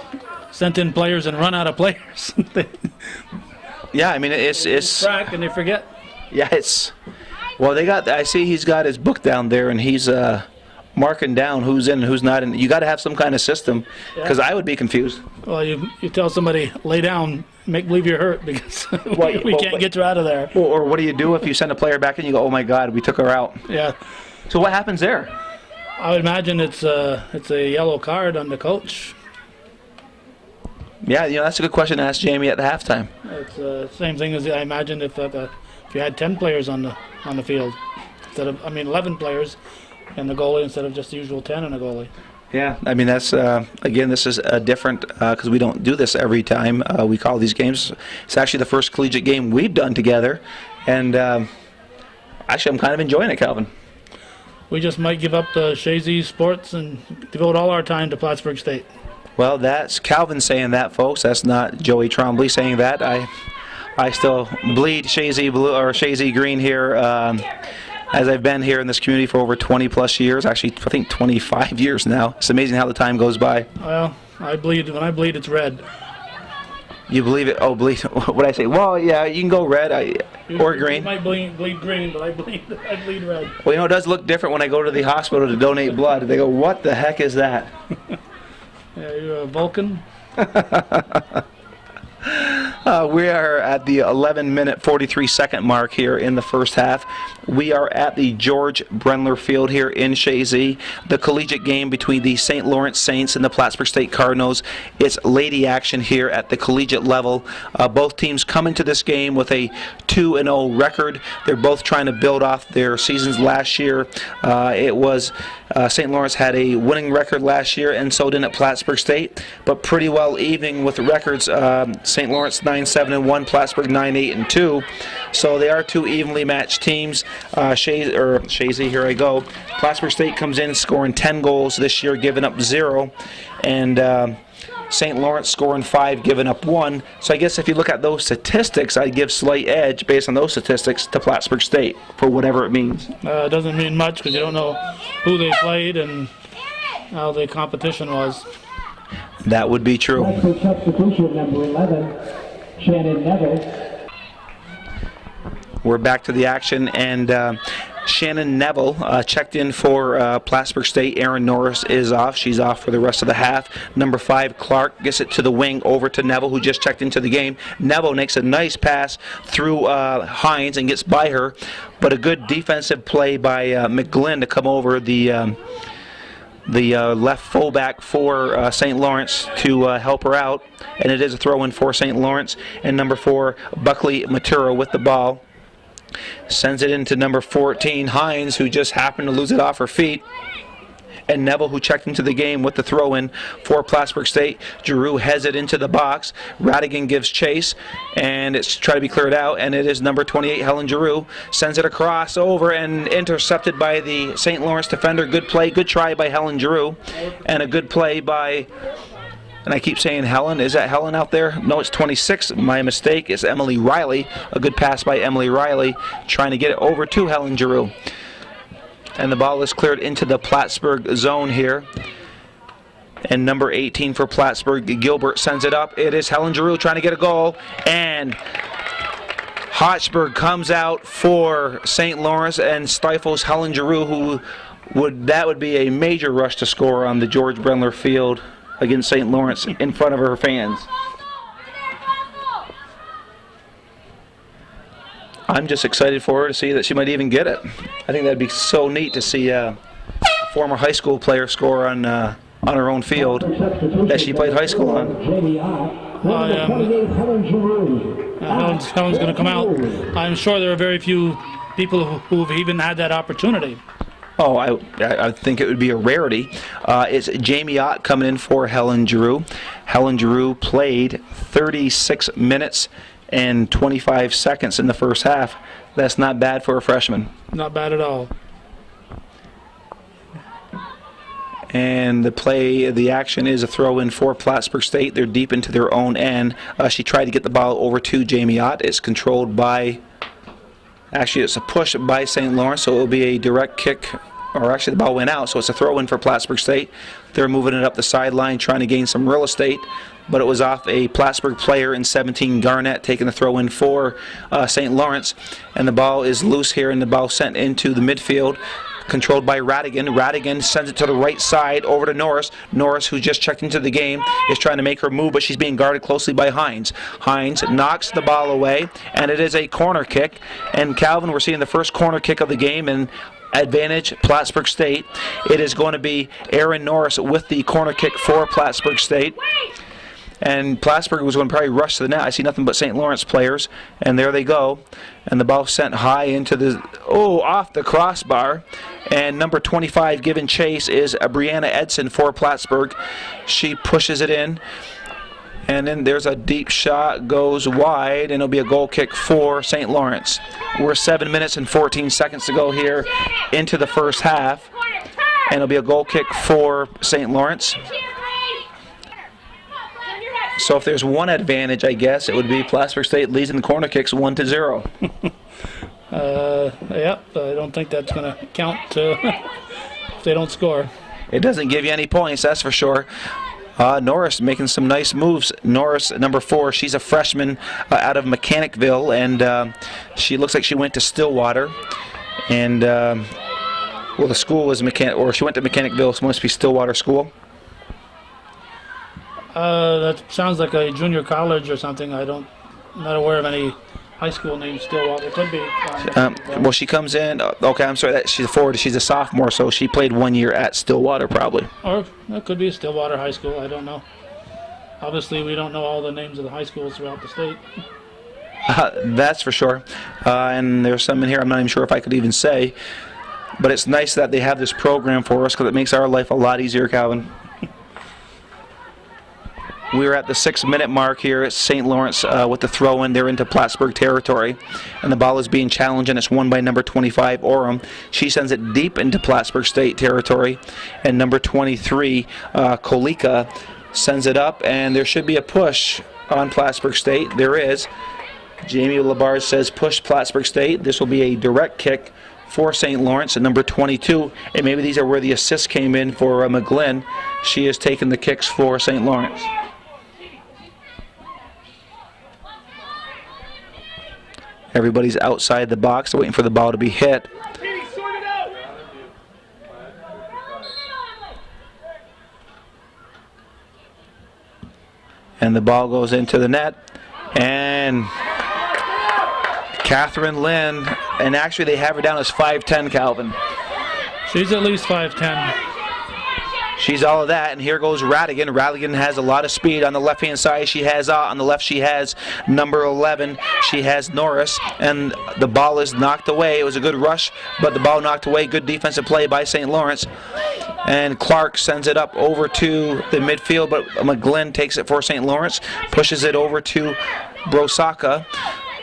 sent in players and run out of players. Yeah, I mean it's track and they forget. Yeah, well, I see he's got his book down there, and he's marking down who's in and who's not in. You got to have some kind of system, because I would be confused. Well, you tell somebody, lay down, make believe you're hurt, because we can't get you out of there. Or what do you do if you send a player back and you go, oh my God, we took her out? Yeah. So what happens there? I would imagine it's a yellow card on the coach. Yeah, that's a good question to ask Jamie at the halftime. It's the same thing as I imagine if you had 10 players on the field instead of 11 players and the goalie instead of just the usual 10 and a goalie. Yeah, I mean that's again, this is different because we don't do this every time we call these games. It's actually the first collegiate game we've done together, and actually I'm kind of enjoying it, Calvin. We just might give up Shazy Sports and devote all our time to Plattsburgh State. Well, that's Calvin saying that, folks. That's not Joey Trombley saying that. I still bleed Shazy blue or Shazy green here, as I've been here in this community for over 20 plus years. Actually, I think 25 years now. It's amazing how the time goes by. Well, I bleed. When I bleed, it's red. You believe it? Oh, bleed. What I say? Well, yeah, you can go red or green. You might bleed green, but I bleed red. Well, it does look different when I go to the hospital to donate blood. They go, what the heck is that? Yeah, you're a Vulcan. We are at the 11-minute, 43-second mark here in the first half. We are at the George Brenler Field here in Shazy. The collegiate game between the St. Lawrence Saints and the Plattsburgh State Cardinals. It's lady action here at the collegiate level. Both teams come into this game with a 2-0 record. They're both trying to build off their seasons last year. It was St. Lawrence had a winning record last year, and so did Plattsburgh State, but pretty well even with the records. St. Lawrence 9-7-1, Plattsburgh 9-8-2. So they are 2 evenly matched teams. Shazy, here I go. Plattsburgh State comes in scoring 10 goals this year, giving up 0, and St. Lawrence scoring 5, giving up 1. So I guess if you look at those statistics, I'd give slight edge based on those statistics to Plattsburgh State for whatever it means. It doesn't mean much because you don't know who they played and how the competition was. That would be true. Plattsburgh substitution number 11, Shannon Neville. We're back to the action, and Shannon Neville checked in for Plattsburgh State. Aaron Norris is off. She's off for the rest of the half. Number 5, Clark, gets it to the wing over to Neville, who just checked into the game. Neville makes a nice pass through Hines and gets by her, but a good defensive play by McGlynn to come over the left fullback for St. Lawrence to help her out, and it is a throw-in for St. Lawrence. And number 4, Buckley Matura with the ball. Sends it into number 14, Hines, who just happened to lose it off her feet. And Neville, who checked into the game with the throw-in for Plattsburgh State. Giroux heads it into the box. Radigan gives chase, and it's trying to be cleared out, and it is number 28, Helen Giroux. Sends it across over and intercepted by the St. Lawrence defender. Good play, good try by Helen Giroux, and a good play by, and I keep saying Helen. Is that Helen out there? No, it's 26. My mistake. It's Emily Riley. A good pass by Emily Riley, trying to get it over to Helen Giroux. And the ball is cleared into the Plattsburgh zone here. And number 18 for Plattsburgh, Gilbert, sends it up. It is Helen Giroux trying to get a goal. And Hotchberg comes out for St. Lawrence and stifles Helen Giroux, that would be a major rush to score on the George Brendler Field against St. Lawrence in front of her fans. I'm just excited for her to see that she might even get it. I think that'd be so neat to see a former high school player score on her own field that she played high school on. Helen's going to come out. I'm sure there are very few people who've even had that opportunity. Oh, I think it would be a rarity. It's Jamie Ott coming in for Helen Giroux. Helen Giroux played 36 minutes and 25 seconds in the first half. That's not bad for a freshman. Not bad at all. And the action is a throw-in for Plattsburgh State. They're deep into their own end. She tried to get the ball over to Jamie Ott. It's controlled by, actually it's a push by St. Lawrence, so it will be a direct kick, or actually the ball went out, so it's a throw-in for Plattsburgh State. They're moving it up the sideline, trying to gain some real estate, but it was off a Plattsburgh player in 17, Garnett, taking the throw-in for St. Lawrence. And the ball is loose here, and the ball sent into the midfield, controlled by Radigan. Radigan sends it to the right side over to Norris. Norris, who just checked into the game, is trying to make her move, but she's being guarded closely by Hines. Hines knocks the ball away, and it is a corner kick. And Calvin, we're seeing the first corner kick of the game, and advantage Plattsburgh State. It is going to be Aaron Norris with the corner kick for Plattsburgh State. And Plattsburgh was going to probably rush to the net. I see nothing but St. Lawrence players, and there they go. And the ball sent high into off the crossbar. And number 25 giving chase is Brianna Edson for Plattsburgh. She pushes it in, and then there's a deep shot, goes wide, and it'll be a goal kick for St. Lawrence. We're 7 minutes and 14 seconds to go here into the first half, and it'll be a goal kick for St. Lawrence. So if there's one advantage, I guess, it would be Plattsburgh State leads in the corner kicks 1-0. Yep, I don't think that's going to count if they don't score. It doesn't give you any points, that's for sure. Norris making some nice moves. Norris, number 4, she's a freshman out of Mechanicville, and she looks like she went to Stillwater. And, well, the school was she went to Mechanicville, so it must be Stillwater School. That sounds like a junior college or something. I'm not aware of any high school named Stillwater. It could be. Well, she comes in. Okay, I'm sorry. She's a forward. She's a sophomore, so she played 1 year at Stillwater, probably. Or it could be Stillwater High School. I don't know. Obviously, we don't know all the names of the high schools throughout the state. That's for sure. And there's some in here I'm not even sure if I could even say. But it's nice that they have this program for us because it makes our life a lot easier, Calvin. We're at the 6-minute mark here at St. Lawrence with the throw-in. They're into Plattsburgh territory, and the ball is being challenged, and it's won by number 25, Orem. She sends it deep into Plattsburgh State territory, and number 23, Kolika, sends it up, and there should be a push on Plattsburgh State. There is. Jamie Labarge says push Plattsburgh State. This will be a direct kick for St. Lawrence at number 22, and maybe these are where the assists came in for McGlynn. She has taken the kicks for St. Lawrence. Everybody's outside the box, waiting for the ball to be hit. And the ball goes into the net, and Catherine Lynn, and actually they have her down as 5'10", Calvin. She's at least 5'10". She's all of that, and here goes Radigan. Radigan has a lot of speed on the left-hand side. She has, on the left, she has number 11. She has Norris, and the ball is knocked away. It was a good rush, but the ball knocked away. Good defensive play by St. Lawrence. And Clark sends it up over to the midfield, but McGlynn takes it for St. Lawrence, pushes it over to Brosaka.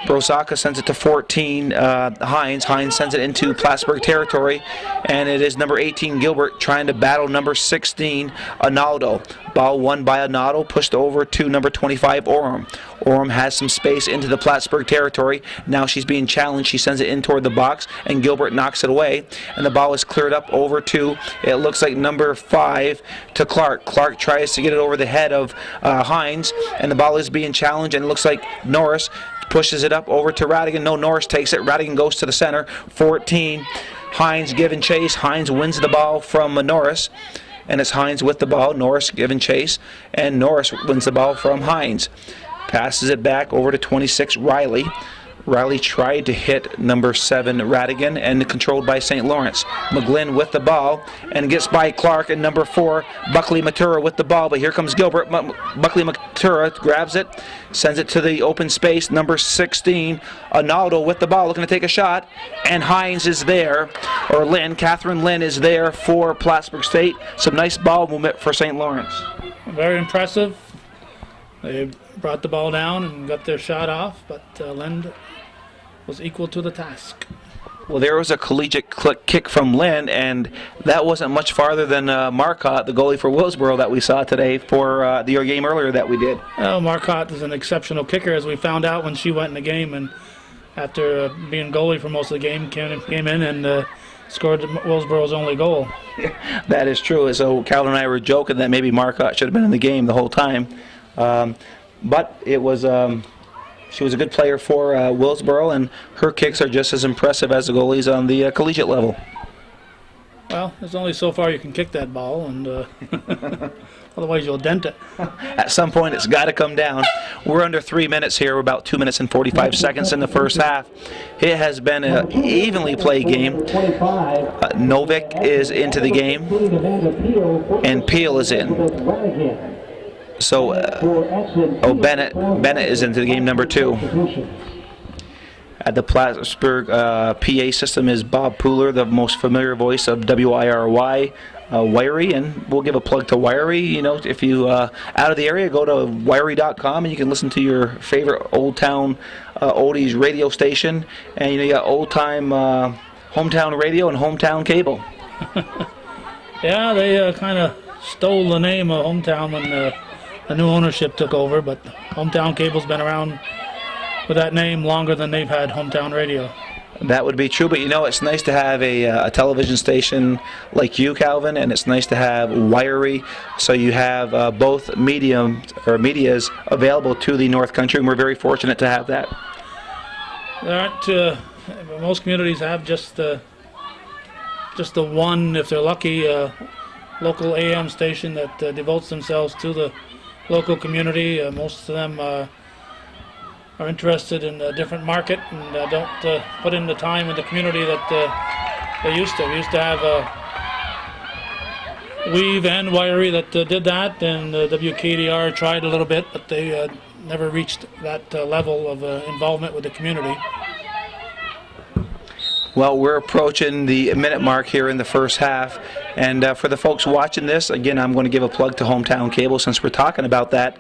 Brosaka sends it to 14, Hines. Hines sends it into Plattsburgh territory, and it is number 18, Gilbert, trying to battle number 16, Analdo. Ball won by Analdo, pushed over to number 25, Orem. Orem has some space into the Plattsburgh territory. Now she's being challenged. She sends it in toward the box, and Gilbert knocks it away, and the ball is cleared up over to, it looks like number 5, to Clark. Clark tries to get it over the head of Hines, and the ball is being challenged, and it looks like Norris pushes it up over to Radigan. No, Norris takes it. Radigan goes to the center. 14. Hines giving chase. Hines wins the ball from Norris. And it's Hines with the ball. Norris giving chase. And Norris wins the ball from Hines. Passes it back over to 26, Riley. Riley tried to hit number 7, Radigan, and controlled by St. Lawrence. McGlynn with the ball, and gets by Clark, and number 4, Buckley Matura with the ball, but here comes Gilbert. Buckley Matura grabs it, sends it to the open space. Number 16, Analdo with the ball, looking to take a shot, and Hines is there, or Lynn, Catherine Lynn is there for Plattsburgh State. Some nice ball movement for St. Lawrence. Very impressive. They brought the ball down and got their shot off, but Lynn was equal to the task. Well, there was a collegiate kick from Lynn, and that wasn't much farther than Marcotte, the goalie for Willsboro, that we saw today for the game earlier that we did. Well, Marcotte is an exceptional kicker, as we found out when she went in the game, and after being goalie for most of the game, came in and scored Willsboro's only goal. That is true. So Calvin and I were joking that maybe Marcotte should have been in the game the whole time. But it was... She was a good player for Willsboro, and her kicks are just as impressive as the goalies on the collegiate level. Well, there's only so far you can kick that ball, and otherwise you'll dent it. At some point, it's got to come down. We're under 3 minutes here. We're about 2 minutes and 45 seconds in the first half. It has been an evenly played game. Novick is into the game, and Peel is in. So, Bennett is into the game, number 2. At the Plattsburgh PA system is Bob Pooler, the most familiar voice of WIRY, Wiry, and we'll give a plug to Wiry. You know, if you out of the area, go to wiry.com and you can listen to your favorite Old Town oldies radio station, and you got old time hometown radio and hometown cable. Yeah, they kind of stole the name of hometown when the new ownership took over, but Hometown Cable's been around with that name longer than they've had Hometown Radio. That would be true, but you know, it's nice to have a television station like you, Calvin, and it's nice to have Wiry, so you have both medias available to the North Country, and we're very fortunate to have that. There aren't, most communities have just the one, if they're lucky, local AM station that devotes themselves to the local community. Most of them are interested in a different market and don't put in the time in the community that they used to. We used to have Weave and Wiry that did that, and WKDR tried a little bit, but they never reached that level of involvement with the community. Well, we're approaching the minute mark here in the first half. And for the folks watching this, again, I'm going to give a plug to Hometown Cable since we're talking about that.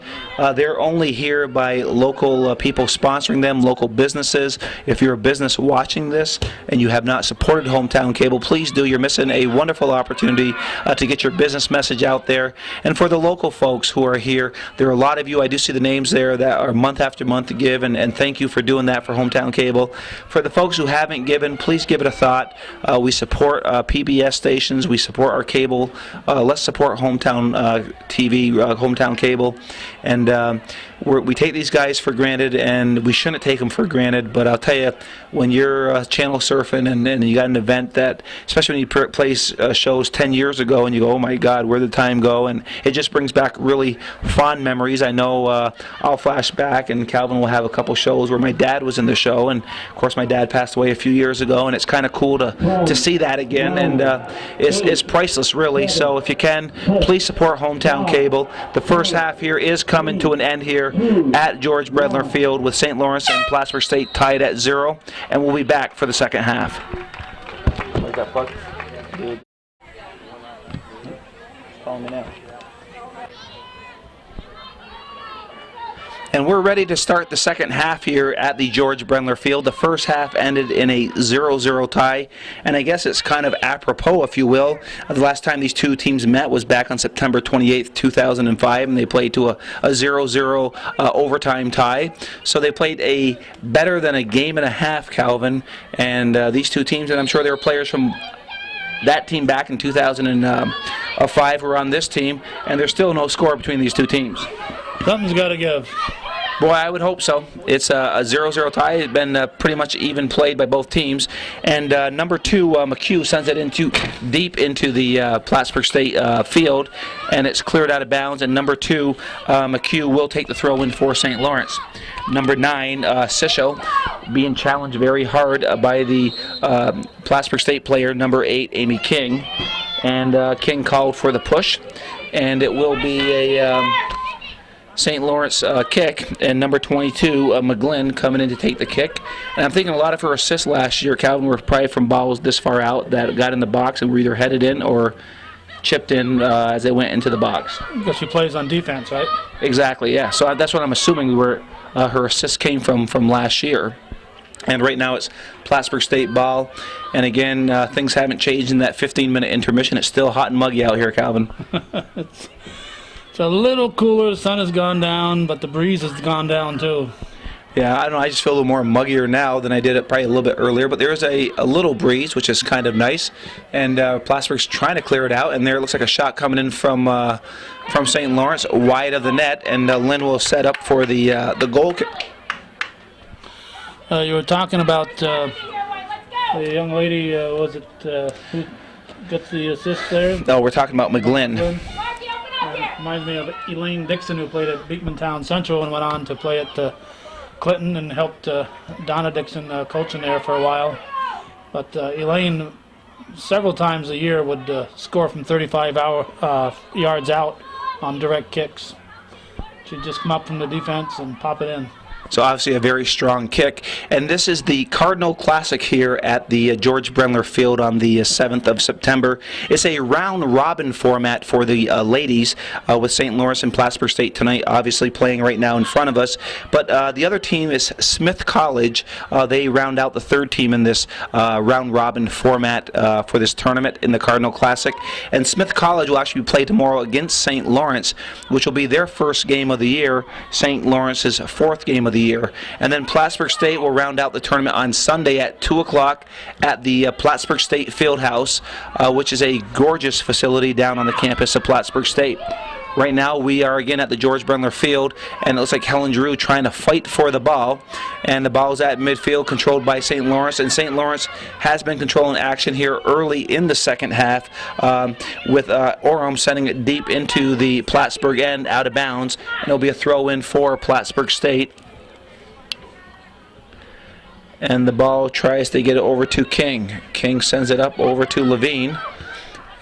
They're only here by local people sponsoring them, local businesses. If you're a business watching this and you have not supported Hometown Cable, please do. You're missing a wonderful opportunity to get your business message out there. And for the local folks who are here, there are a lot of you, I do see the names there that are month after month to give, and thank you for doing that for Hometown Cable. For the folks who haven't given, please give it a thought. We support PBS stations. We support our cable. Let's support Hometown TV, Hometown Cable. And we take these guys for granted, and we shouldn't take them for granted. But I'll tell you, when you're channel surfing and you got an event that, especially when you place shows 10 years ago and you go, oh my God, where'd the time go? And it just brings back really fond memories. I know I'll flash back, and Calvin will have a couple shows where my dad was in the show. And of course, my dad passed away a few years ago, and it's kind of cool to see that again. And it's priceless, really. So if you can, please support Hometown Cable. The first half here is coming to an end here at George Bredler Field with St. Lawrence and Plattsburgh State tied at 0, and we'll be back for the second half. Where's that plug? Dude. Calling me now. And we're ready to start the second half here at the George Bredler Field. The first half ended in a 0-0 tie, and I guess it's kind of apropos, if you will. The last time these two teams met was back on September 28th, 2005, and they played to a 0-0 overtime tie. So they played a better than a game and a half, Calvin, and these two teams, and I'm sure there were players from that team back in 2005 who were on this team, and there's still no score between these two teams. Something's got to give. Boy, I would hope so. It's a 0-0 tie. It's been pretty much even played by both teams. And number 2, McHugh, sends it deep into the Plattsburgh State field, and it's cleared out of bounds. And number 2, McHugh will take the throw in for St. Lawrence. Number 9, Sisho, being challenged very hard by the Plattsburgh State player, number 8, Amy King. And King called for the push, and it will be a St. Lawrence kick, and number 22, McGlynn, coming in to take the kick. And I'm thinking a lot of her assists last year, Calvin, were probably from balls this far out that got in the box and were either headed in or chipped in as they went into the box. Because she plays on defense, right? Exactly, yeah. So that's what I'm assuming where her assists came from last year. And right now it's Plattsburgh State ball. And again, things haven't changed in that 15-minute intermission. It's still hot and muggy out here, Calvin. It's a little cooler. The sun has gone down, but the breeze has gone down too. Yeah, I don't know. I just feel a little more muggier now than I did it probably a little bit earlier. But there is a little breeze, which is kind of nice. And Plattsburgh's trying to clear it out. And there it looks like a shot coming in from St. Lawrence, wide of the net. And Lynn will set up for the goal kick. You were talking about the young lady, was it who gets the assist there? No, we're talking about McGlynn. Reminds me of Elaine Dixon, who played at Beekmantown Central and went on to play at Clinton and helped Donna Dixon coaching there for a while. But Elaine, several times a year, would score from 35 yards out on direct kicks. She'd just come up from the defense and pop it in. So obviously a very strong kick. And this is the Cardinal Classic here at the George Bredler Field on the 7th of September. It's a round-robin format for the ladies with St. Lawrence and Plattsburgh State tonight obviously playing right now in front of us. But the other team is Smith College. They round out the third team in this round-robin format for this tournament in the Cardinal Classic. And Smith College will actually play tomorrow against St. Lawrence, which will be their first game of the year, St. Lawrence's fourth game of the year. And then Plattsburgh State will round out the tournament on Sunday at 2 o'clock at the Plattsburgh State Fieldhouse, which is a gorgeous facility down on the campus of Plattsburgh State. Right now we are again at the George Bredler Field, and it looks like Helen Drew trying to fight for the ball, and the ball is at midfield controlled by St. Lawrence, and St. Lawrence has been controlling action here early in the second half with Orem sending it deep into the Plattsburgh end out of bounds, and it'll be a throw in for Plattsburgh State. And the ball tries to get it over to King. King sends it up over to Levine.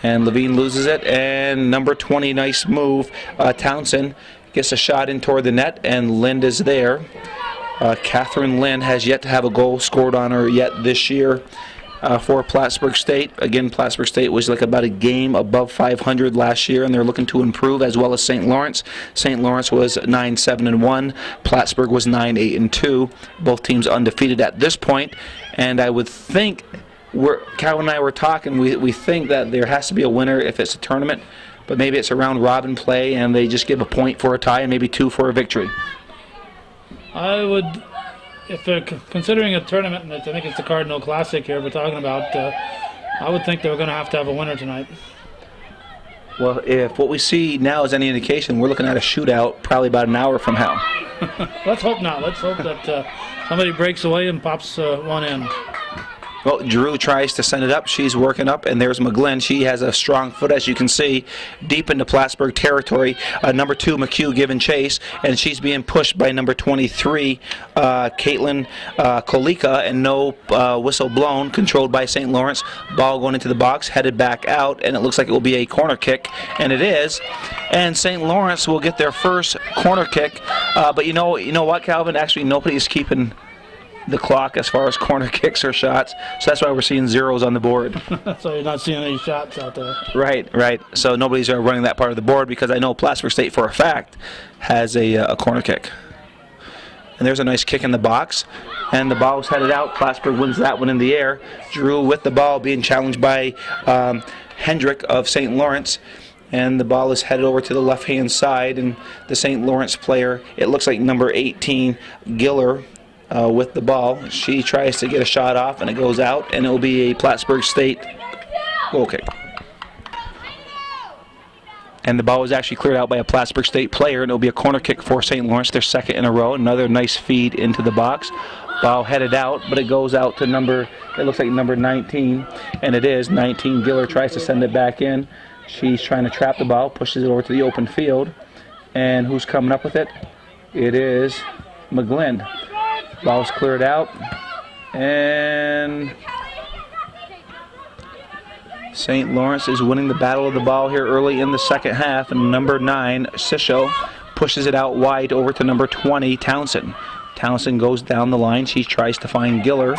And Levine loses it. And number 20, nice move. Townsend gets a shot in toward the net. And Lind is there. Catherine Lind has yet to have a goal scored on her yet this year. for Plattsburgh State. Again, Plattsburgh State was like about a game above 500 last year, and they're looking to improve, as well as St. Lawrence. St. Lawrence was 9-7-1. Plattsburgh was 9-8-2. Both teams undefeated at this point, and I would think, Calvin and I were talking, we think that there has to be a winner if it's a tournament, but maybe it's a round robin play and they just give a point for a tie and maybe 2 for a victory. I would, if they're considering a tournament, and I think it's the Cardinal Classic here we're talking about, I would think they're going to have a winner tonight. Well, if what we see now is any indication, we're looking at a shootout probably about an hour from now. Let's hope not. Let's hope that somebody breaks away and pops one in. Well, Drew tries to send it up. She's working up, and there's McGlynn. She has a strong foot, as you can see, deep into Plattsburgh territory. Number 2, McHugh, giving chase, and she's being pushed by number 23, Caitlin Kolika, and no whistle blown, controlled by St. Lawrence. Ball going into the box, headed back out, and it looks like it will be a corner kick, and it is. And St. Lawrence will get their first corner kick. But you know what, Calvin? Actually, nobody's keeping the clock as far as corner kicks or shots, so that's why we're seeing zeros on the board. So you're not seeing any shots out there. Right. So nobody's running that part of the board, because I know Plattsburgh State for a fact has a corner kick. And there's a nice kick in the box, and the ball is headed out. Plattsburgh wins that one in the air. Drew with the ball, being challenged by Hendrick of St. Lawrence. And the ball is headed over to the left-hand side, and the St. Lawrence player, it looks like number 18, Giller, with the ball. She tries to get a shot off, and it goes out, and it will be a Plattsburgh State goal kick. And the ball was actually cleared out by a Plattsburgh State player, and it will be a corner kick for St. Lawrence, their second in a row. Another nice feed into the box. Ball headed out, but it goes out to it looks like number 19, and it is 19. Giller tries to send it back in. She's trying to trap the ball, pushes it over to the open field, and who's coming up with it? It is McGlynn. Ball's cleared out, and St. Lawrence is winning the battle of the ball here early in the second half, and number 9, Sisho, pushes it out wide over to number 20, Townsend. Townsend goes down the line. She tries to find Giller.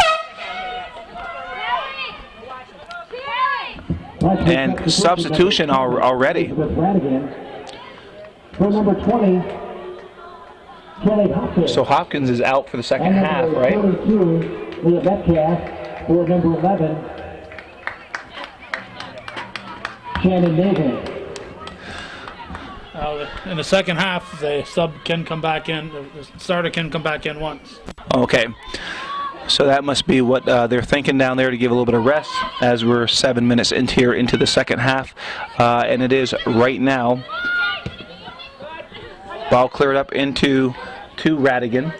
And substitution already. For number 20, so Hopkins is out for the second half, right? 42, Leah Metcalf. For number 11, Shannon Nathan. In the second half, the sub can come back in. The starter can come back in once. Okay. So that must be what they're thinking down there, to give a little bit of rest as we're 7 minutes into the second half. And it is right now. Ball cleared up to Radigan.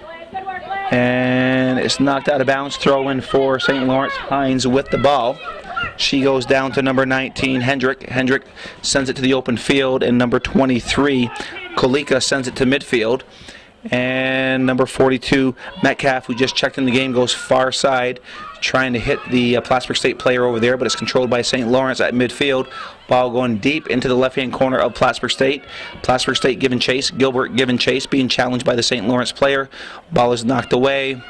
And it's knocked out of bounds. Throw in for St. Lawrence. Hines with the ball. She goes down to number 19, Hendrick. Hendrick sends it to the open field, and number 23, Kolika, sends it to midfield. And number 42, Metcalf, who just checked in the game, goes far side, trying to hit the Plattsburgh State player over there, but it's controlled by St. Lawrence at midfield. Ball going deep into the left-hand corner of Plattsburgh State. Plattsburgh State giving chase. Gilbert giving chase, being challenged by the St. Lawrence player. Ball is knocked away,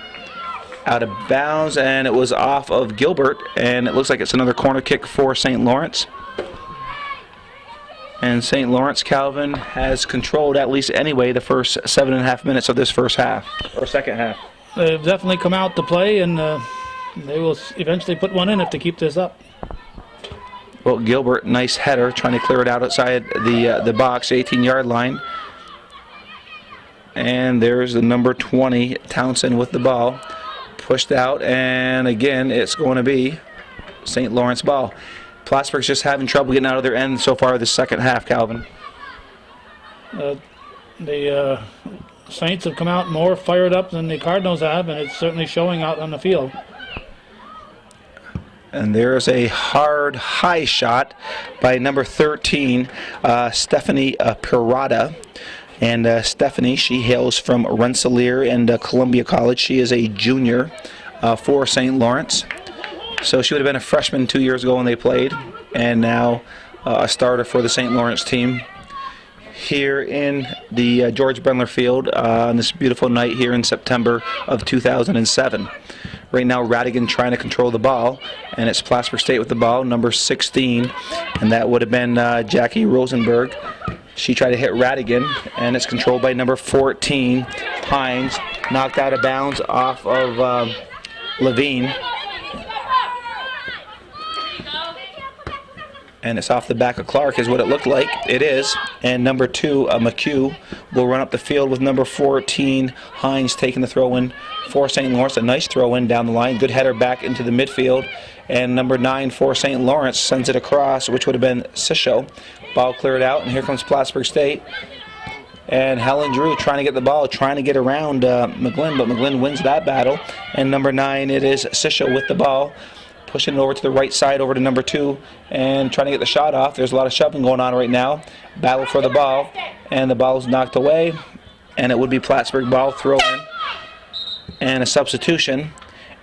out of bounds, and it was off of Gilbert, and it looks like it's another corner kick for St. Lawrence. And St. Lawrence, Calvin, has controlled, at least anyway, the first 7.5 minutes of this first half, or second half. They've definitely come out to play, and they will eventually put one in if they keep this up. Well, Gilbert, nice header, trying to clear it out outside the box, 18-yard line. And there's the number 20, Townsend, with the ball. Pushed out, and again, it's going to be St. Lawrence ball. Plattsburgh's just having trouble getting out of their end so far this second half, Calvin. The Saints have come out more fired up than the Cardinals have, and it's certainly showing out on the field. And there's a hard, high shot by number 13, Stephanie Pirata. And Stephanie, she hails from Rensselaer and Columbia College. She is a junior for St. Lawrence. So she would have been a freshman 2 years ago when they played, and now a starter for the St. Lawrence team here in the George Bendler Field on this beautiful night here in September of 2007. Right now, Radigan trying to control the ball, and it's Plattsburgh State with the ball, number 16, and that would have been Jackie Rosenberg. She tried to hit Radigan, and it's controlled by number 14, Hines, knocked out of bounds off of Levine. And it's off the back of Clark is what it looked like. It is. And number 2, McHugh, will run up the field with number 14, Hines, taking the throw-in for St. Lawrence. A nice throw-in down the line. Good header back into the midfield. And number 9 for St. Lawrence sends it across, which would have been Sisho. Ball cleared out, and here comes Plattsburgh State. And Helen Drew trying to get the ball, trying to get around McGlynn, but McGlynn wins that battle. And number 9, it is Sisho with the ball. Pushing it over to the right side, over to number 2, and trying to get the shot off. There's a lot of shoving going on right now. Battle for the ball, and the ball is knocked away, and it would be Plattsburgh ball throw in, and a substitution.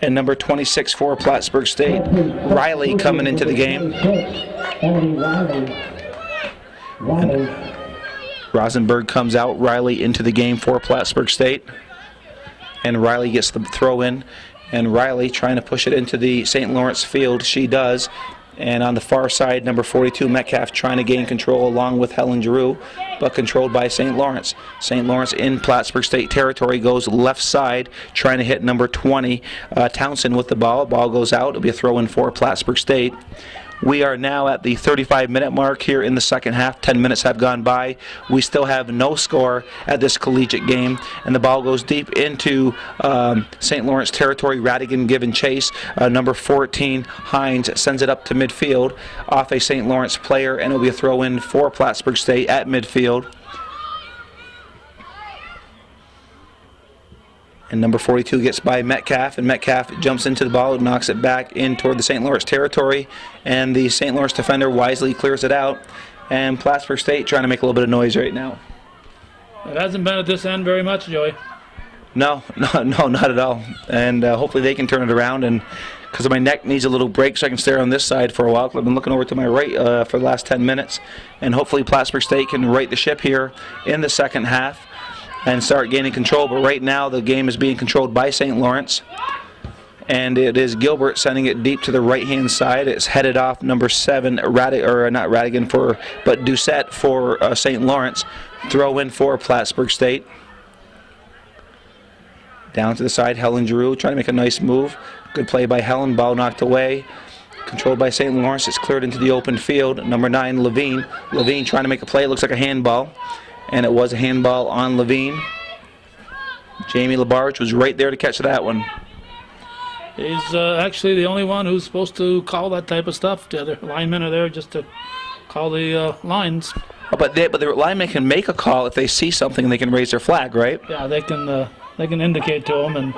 And number 26 for Plattsburgh State, Riley coming into the game. And Rosenberg comes out, Riley into the game for Plattsburgh State, and Riley gets the throw in. And Riley trying to push it into the St. Lawrence field. She does. And on the far side, number 42, Metcalf, trying to gain control along with Helen Giroux, but controlled by St. Lawrence. St. Lawrence in Plattsburgh State territory goes left side, trying to hit number 20, Townsend with the ball. Ball goes out. It'll be a throw-in for Plattsburgh State. We are now at the 35-minute mark here in the second half. 10 minutes have gone by. We still have no score at this collegiate game, and the ball goes deep into St. Lawrence territory. Radigan giving chase. Number 14, Hines, sends it up to midfield off a St. Lawrence player, and it'll be a throw-in for Plattsburgh State at midfield. And number 42 gets by Metcalf, and Metcalf jumps into the ball and knocks it back in toward the St. Lawrence territory. And the St. Lawrence defender wisely clears it out. And Plattsburgh State trying to make a little bit of noise right now. It hasn't been at this end very much, Joey. No, not at all. And hopefully they can turn it around. And because my neck needs a little break so I can stay on this side for a while. I've been looking over to my right for the last 10 minutes. And hopefully Plattsburgh State can right the ship here in the second half and start gaining control. But right now the game is being controlled by St. Lawrence, and it is Gilbert sending it deep to the right-hand side. It's headed off number 7, not Radigan but Doucette for St. Lawrence. Throw in for Plattsburgh State. Down to the side, Helen Giroux trying to make a nice move. Good play by Helen. Ball knocked away. Controlled by St. Lawrence. It's cleared into the open field. Number 9, Levine. Levine trying to make a play. It looks like a handball. And it was a handball on Levine. Jamie Labarge was right there to catch that one. He's actually the only one who's supposed to call that type of stuff. The other linemen are there just to call the lines. Oh, but the linemen can make a call if they see something and they can raise their flag, right? Yeah, they can indicate to them, and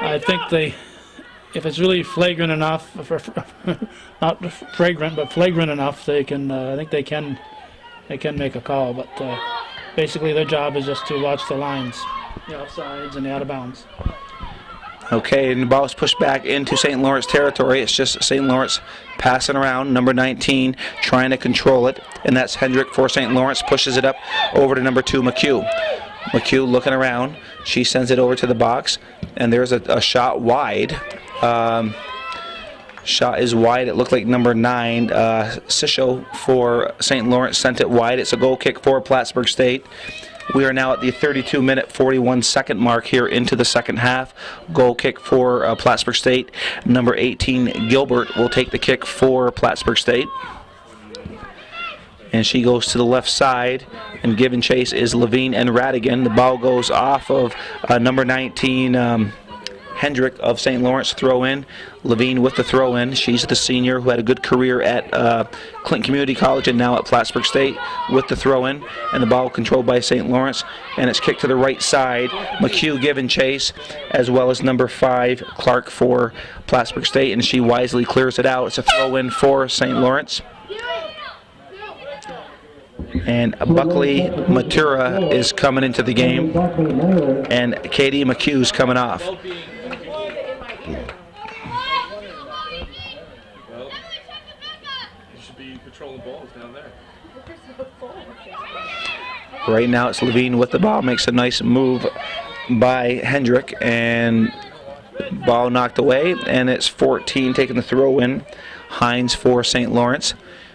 I think if it's really flagrant enough, not fragrant, but flagrant enough, they can. I think they can make a call, but basically their job is just to watch the lines, the offsides and the out of bounds. Okay, and the ball is pushed back into St. Lawrence territory. It's just St. Lawrence passing around. Number 19 trying to control it, and that's Hendrick for St. Lawrence. Pushes it up over to number 2, McHugh. McHugh looking around. She sends it over to the box, and there's a shot wide. Shot is wide. It looked like number 9, Sisho for St. Lawrence sent it wide. It's a goal kick for Plattsburgh State. We are now at the 32-minute, 41-second mark here into the second half. Goal kick for Plattsburgh State. Number 18, Gilbert, will take the kick for Plattsburgh State. And she goes to the left side, and giving chase is Levine and Radigan. The ball goes off of number 19, Hendrick of St. Lawrence, throw in. Levine with the throw in. She's the senior who had a good career at Clinton Community College and now at Plattsburgh State with the throw in. And the ball controlled by St. Lawrence. And it's kicked to the right side. McHugh giving chase, as well as number 5, Clark for Plattsburgh State. And she wisely clears it out. It's a throw in for St. Lawrence. And Buckley Matura is coming into the game. And Katie McHugh's coming off. Right now it's Levine with the ball, makes a nice move by Hendrick, and Ball knocked away, and it's 14 taking the throw in. Hines for St. Lawrence.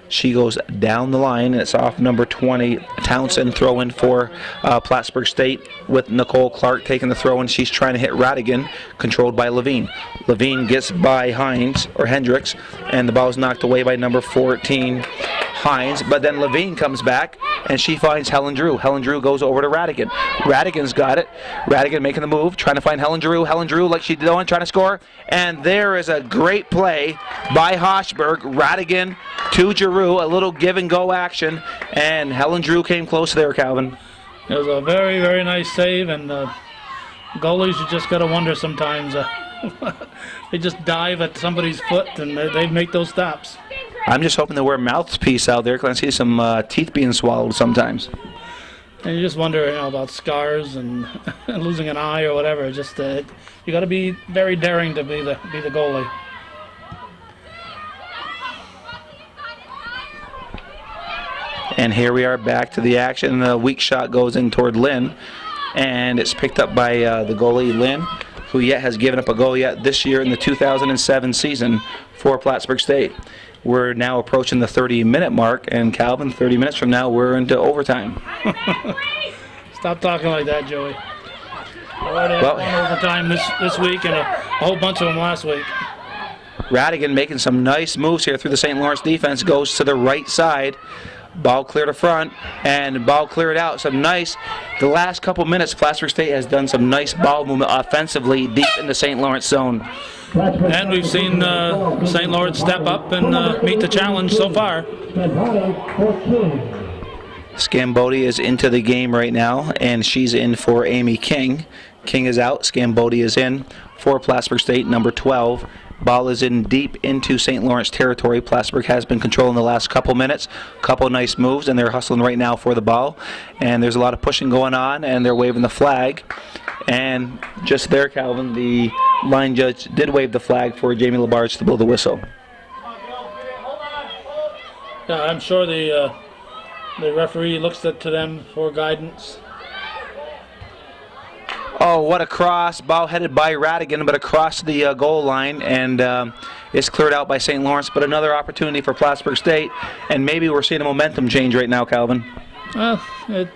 She goes down the line, and it's off number 20, Townsend, throw in for Plattsburgh State with Nicole Clark taking the throw in. She's trying to hit Radigan, controlled by Levine. Levine gets by Hines, or Hendricks, and the ball's knocked away by number 14, Hines. But then Levine comes back, and she finds Helen Drew. Helen Drew goes over to Radigan. Radigan's got it. Radigan making the move, trying to find Helen Drew. Helen Drew, like she did on, trying to score. And there is a great play by Hochberg. Radigan to Giroux, a little give-and-go action, and Helen Drew came close there, Calvin. It was a very, very nice save, and goalies, you just got to wonder sometimes. They just dive at somebody's foot, and they make those stops. I'm just hoping they wear mouthpiece out there because I see some teeth being swallowed sometimes. And you just wonder, about scars and losing an eye or whatever. Just you got to be very daring to be the goalie. And here we are back to the action. The weak shot goes in toward Lynn, and it's picked up by the goalie Lynn, who yet has given up a goal yet this year in the 2007 season for Plattsburgh State. We're now approaching the 30-minute mark, and Calvin, 30 minutes from now, we're into overtime. Stop talking like that, Joey. Well, overtime this week and a whole bunch of them last week. Radigan making some nice moves here through the St. Lawrence defense, goes to the right side. Ball clear to front, and ball cleared out. The last couple minutes, Plattsburgh State has done some nice ball movement offensively deep in the St. Lawrence zone. And we've seen St. Lawrence step up and meet the challenge so far. Scambodi is into the game right now, and she's in for Amy King. King is out. Scambodi is in for Plattsburgh State, number 12. Ball is in deep into St. Lawrence territory. Plattsburgh has been controlling the last couple minutes. Couple nice moves, and they're hustling right now for the ball. And there's a lot of pushing going on, and they're waving the flag. And just there, Calvin, the line judge did wave the flag for Jamie Labarge to blow the whistle. Yeah, I'm sure the referee looks to them for guidance. Oh, what a cross. Ball headed by Radigan, but across the goal line, and it's cleared out by St. Lawrence. But another opportunity for Plattsburgh State, and maybe we're seeing a momentum change right now, Calvin. It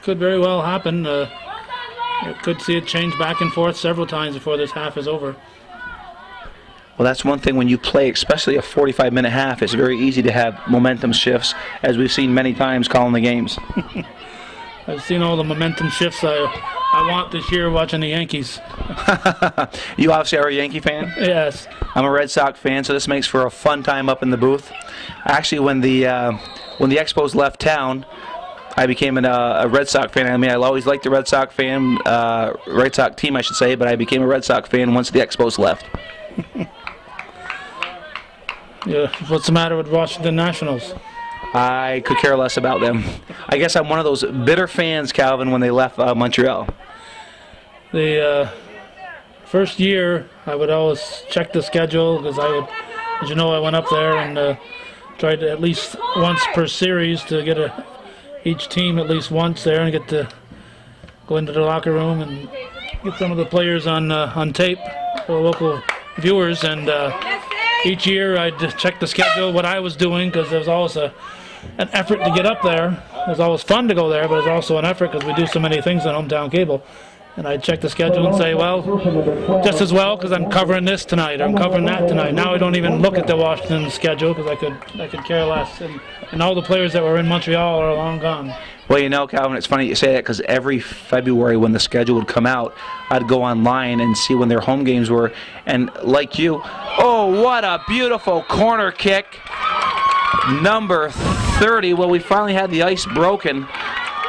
could very well happen. You could see it change back and forth several times before this half is over. Well, that's one thing when you play, especially a 45-minute half, it's very easy to have momentum shifts, as we've seen many times calling the games. I've seen all the momentum shifts I want this year watching the Yankees. You obviously are a Yankee fan? Yes. I'm a Red Sox fan, so this makes for a fun time up in the booth. Actually, when the Expos left town, I became a Red Sox fan. I mean, I always liked the Red Sox team, I should say, but I became a Red Sox fan once the Expos left. Yeah, what's the matter with Washington Nationals? I could care less about them. I guess I'm one of those bitter fans, Calvin, when they left Montreal. The first year, I would always check the schedule because as you know, I went up there and tried to at least once per series to get each team at least once there and get to go into the locker room and get some of the players on tape for the local viewers. And each year I'd check the schedule, what I was doing, because there was always an effort to get up there. It was always fun to go there, but it was also an effort because we do so many things on hometown cable. And I'd check the schedule and say, well, just as well because I'm covering this tonight or I'm covering that tonight. Now I don't even look at the Washington schedule because I could care less. And all the players that were in Montreal are long gone. Well, you know, Calvin, it's funny you say that because every February when the schedule would come out, I'd go online and see when their home games were. And like you, oh, what a beautiful corner kick. Number 30. Well, we finally had the ice broken.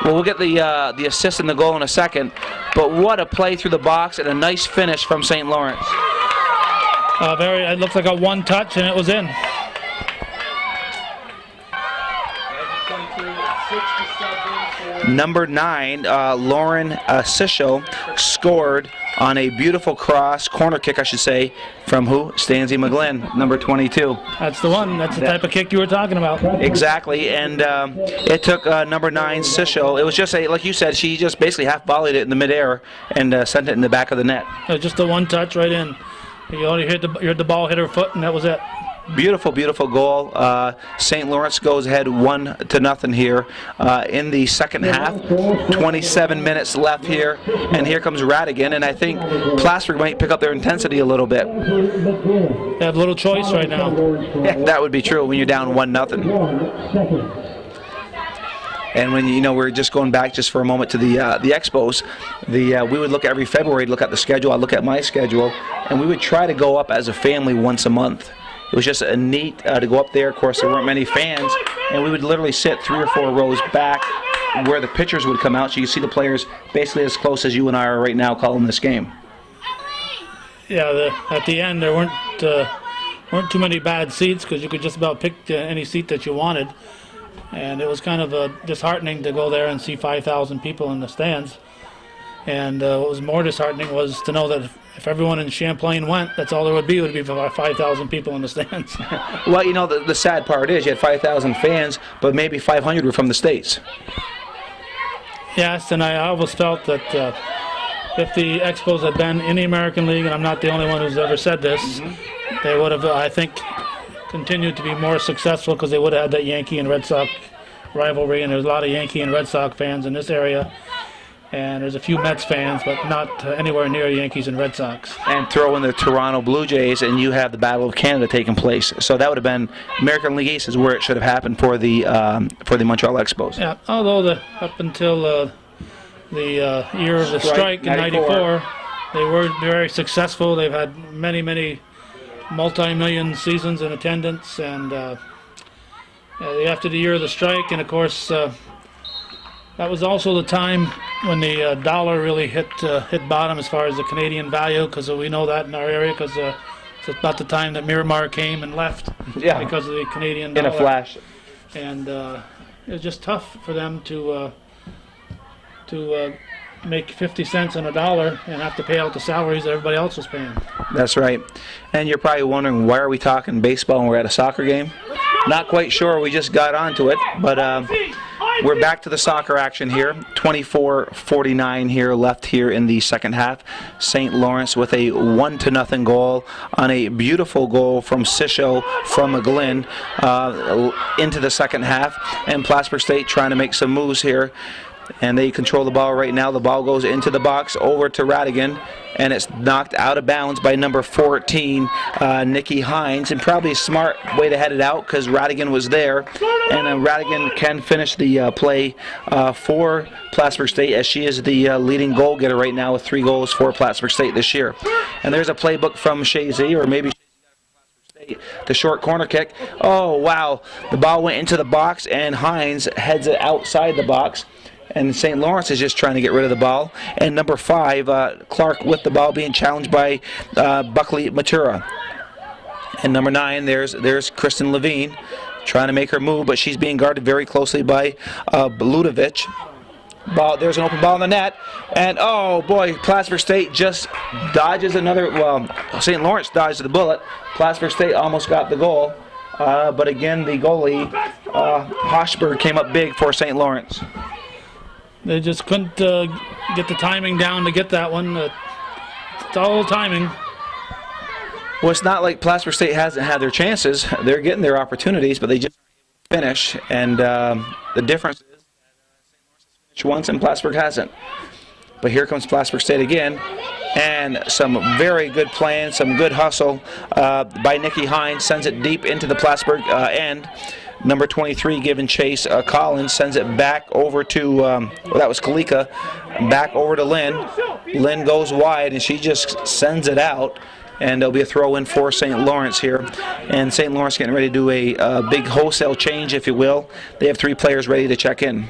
Well, we'll get the assist and the goal in a second. But what a play through the box and a nice finish from St. Lawrence. It looked like a one-touch, and it was in. Number 9, Lauren Sisho scored on a beautiful corner kick, I should say, from who? Stanzi McGlynn, number 22. That's the one. That's the type of kick you were talking about. Exactly, and it took number 9, Sisho. It was just like you said, she just basically half volleyed it in the midair and sent it in the back of the net. Just a one touch right in. You only heard the ball hit her foot, and that was it. Beautiful, beautiful goal. St. Lawrence goes ahead 1-0 here in the second half. 27 minutes left here, and here comes Radigan, and I think Plattsburgh might pick up their intensity a little bit. They have little choice right now. Yeah, that would be true when you're down 1-0. And when we're just going back just for a moment to the Expos, we would look every February, look at the schedule. I look at my schedule, and we would try to go up as a family once a month. It was just a neat to go up there. Of course, there weren't many fans, and we would literally sit 3 or 4 rows back where the pitchers would come out, so you see the players basically as close as you and I are right now calling this game. Yeah, at the end there weren't too many bad seats because you could just about pick any seat that you wanted, and it was kind of disheartening to go there and see 5,000 people in the stands. And what was more disheartening was to know that if everyone in Champlain went, that's all there would be 5,000 people in the stands. Well, the sad part is you had 5,000 fans, but maybe 500 were from the States. Yes, and I always felt that if the Expos had been in the American League, and I'm not the only one who's ever said this, they would have, I think, continued to be more successful because they would have had that Yankee and Red Sox rivalry, and there's a lot of Yankee and Red Sox fans in this area. And there's a few Mets fans, but not anywhere near Yankees and Red Sox. And throw in the Toronto Blue Jays, and you have the Battle of Canada taking place. So that would have been American League East is where it should have happened for the Montreal Expos. Yeah, although up until the year of the strike in '94, they were very successful. They've had many multi-million seasons in attendance, and after the year of the strike, and of course. That was also the time when the dollar really hit bottom as far as the Canadian value, because we know that in our area, because it's about the time that Miramar came and left because of the Canadian dollar. In a flash. And it was just tough for them to make 50 cents on a dollar and have to pay out the salaries that everybody else was paying. That's right. And you're probably wondering, why are we talking baseball when we're at a soccer game? Not quite sure. We just got onto it, but we're back to the soccer action here. 24:49 here left here in the second half. St. Lawrence with a 1-0 goal on a beautiful goal from Sisho from McGlynn into the second half. And Plattsburgh State trying to make some moves here. And they control the ball right now. The ball goes into the box over to Radigan, and it's knocked out of bounds by number 14, Nikki Hines. And probably a smart way to head it out because Radigan was there. And Radigan can finish the play for Plattsburgh State, as she is the leading goal getter right now with 3 goals for Plattsburgh State this year. And there's a playbook from Shazy, or maybe the short corner kick. Oh, wow. The ball went into the box, and Hines heads it outside the box. And St. Lawrence is just trying to get rid of the ball. And number 5, Clark with the ball being challenged by Buckley Matura. And number 9, there's Kristen Levine trying to make her move, but she's being guarded very closely by Ludovic. There's an open ball in the net. And, oh, boy, Plattsburgh State just dodges another. Well, St. Lawrence dodged the bullet. Plattsburgh State almost got the goal. But, again, the goalie, Hochberg, came up big for St. Lawrence. They just couldn't get the timing down to get that one. It's all timing. Well, it's not like Plattsburgh State hasn't had their chances. They're getting their opportunities, but they just finish. And the difference is that St. Lawrence has finished once and Plattsburgh hasn't. But here comes Plattsburgh State again. And some very good playing, some good hustle by Nikki Hines. Sends it deep into the Plattsburgh end. Number 23 giving chase. Collins sends it back over to, that was Kalika, back over to Lynn. Lynn goes wide, and she just sends it out. And there'll be a throw in for St. Lawrence here. And St. Lawrence getting ready to do a big wholesale change, if you will. They have 3 players ready to check in.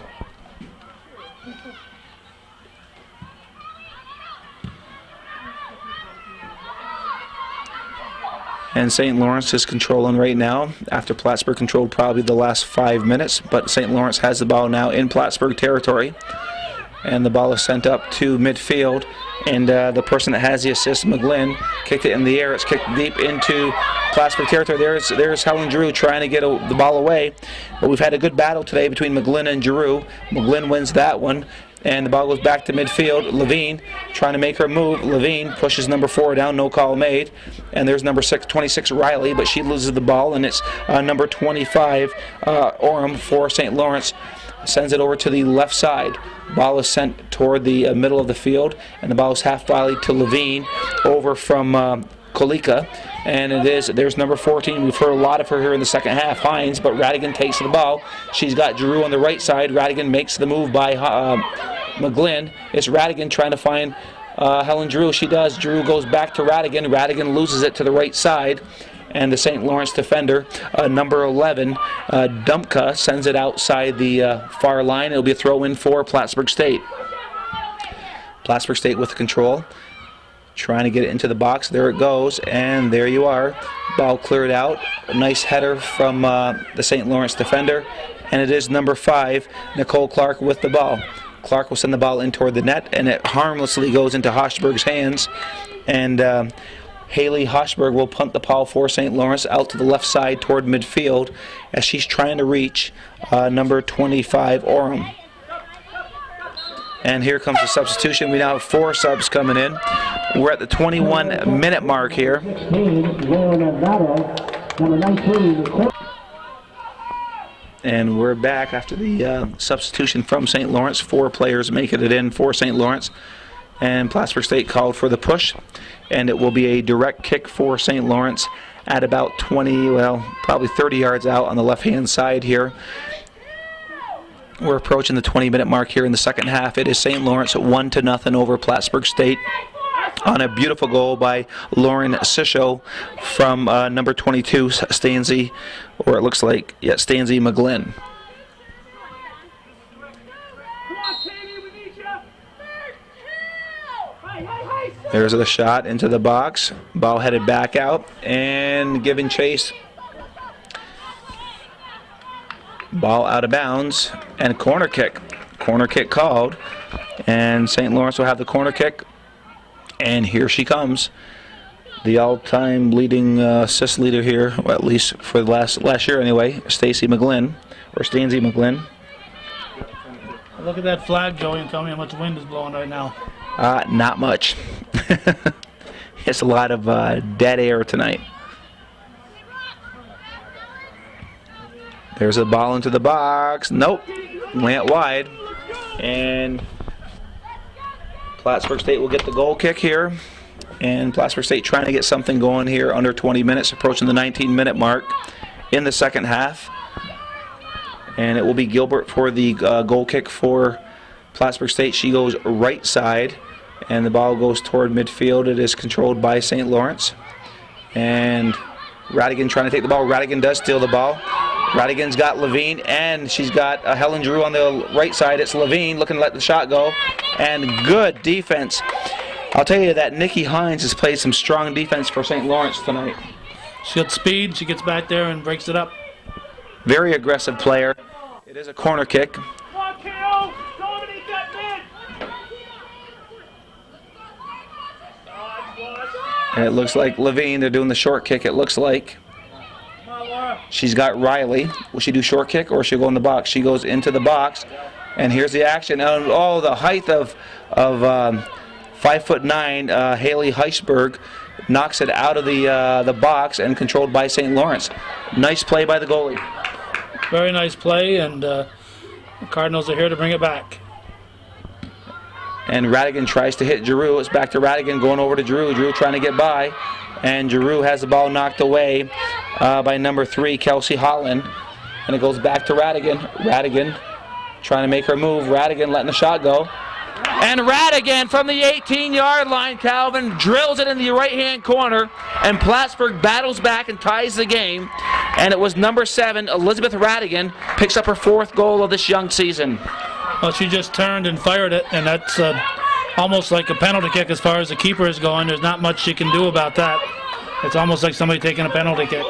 And St. Lawrence is controlling right now after Plattsburgh controlled probably the last 5 minutes. But St. Lawrence has the ball now in Plattsburgh territory. and the ball is sent up to midfield. And the person that has the assist, McGlynn, kicked it in the air. It's kicked deep into Plattsburgh territory. There's Helen Drew trying to get the ball away. But we've had a good battle today between McGlynn and Drew. McGlynn wins that one. And the ball goes back to midfield. Levine trying to make her move. Levine pushes number 4 down, no call made. And there's number 26, Riley, but she loses the ball. And it's number 25, Orem for St. Lawrence. Sends it over to the left side. Ball is sent toward the middle of the field, and the ball is half volleyed to Levine over from Kolika. And there's number 14. We've heard a lot of her here in the second half, Hines, but Radigan takes the ball. She's got Drew on the right side. Radigan makes the move by McGlynn. It's Radigan trying to find Helen Drew. She does. Drew goes back to Radigan. Radigan loses it to the right side. And the St. Lawrence defender, number 11, Dumpka, sends it outside the far line. It'll be a throw-in for Plattsburgh State. Plattsburgh State with control, trying to get it into the box. There it goes, and there you are. Ball cleared out. A nice header from the St. Lawrence defender, and it is number 5, Nicole Clark, with the ball. Clark will send the ball in toward the net, and it harmlessly goes into Hochberg's hands. And Haley Hochberg will punt the ball for St. Lawrence out to the left side toward midfield as she's trying to reach number 25, Orem. And here comes the substitution. We now have 4 subs coming in. We're at the 21-minute mark here. And we're back after the substitution from St. Lawrence. 4 players making it in for St. Lawrence. And Plattsburgh State called for the push, and it will be a direct kick for St. Lawrence at about 20, well, probably 30 yards out on the left-hand side here. We're approaching the 20-minute mark here in the second half. It is St. Lawrence 1-0 over Plattsburgh State on a beautiful goal by Lauren Sisho from number 22, Stanzi, or it looks like, yeah, Stanzi McGlynn. There's the shot into the box. Ball headed back out and giving chase. Ball out of bounds and a corner kick. Corner kick called. And St. Lawrence will have the corner kick. And here she comes. The all-time leading assist leader here, well, at least for the last year anyway, Stacy McGlynn, or Stanzi McGlynn. Look at that flag, Joey, and tell me how much wind is blowing right now. Not much. It's a lot of dead air tonight. There's a ball into the box. Nope. Went wide. And Plattsburgh State will get the goal kick here. And Plattsburgh State trying to get something going here under 20 minutes, approaching the 19-minute mark in the second half. And it will be Gilbert for the goal kick for Plattsburgh State. She goes right side, and the ball goes toward midfield. It is controlled by St. Lawrence. And Radigan trying to take the ball. Radigan does steal the ball. Radigan's got Levine, and she's got Helen Drew on the right side. It's Levine looking to let the shot go. And good defense. I'll tell you that Nikki Hines has played some strong defense for St. Lawrence tonight. She got speed. She gets back there and breaks it up. Very aggressive player. It is a corner kick. Come on, KO! Dominate that mid! And it looks like Levine, they're doing the short kick, it looks like. She's got Riley. Will she do short kick or she'll go in the box? She goes into the box. And here's the action. Oh, the height of 5'9", Haley Heisberg knocks it out of the box and controlled by St. Lawrence. Nice play by the goalie. Very nice play, and the Cardinals are here to bring it back. And Radigan tries to hit Giroux. It's back to Radigan going over to Giroux. Giroux trying to get by. And Giroux has the ball knocked away by number 3, Kelsey Holland. And it goes back to Radigan. Radigan trying to make her move. Radigan letting the shot go. And Radigan from the 18-yard line, Calvin, drills it in the right-hand corner. And Plattsburgh battles back and ties the game. And it was number 7, Elizabeth Radigan, picks up her 4th goal of this young season. Well, she just turned and fired it, and that's almost like a penalty kick as far as the keeper is going. There's not much she can do about that. It's almost like somebody taking a penalty kick.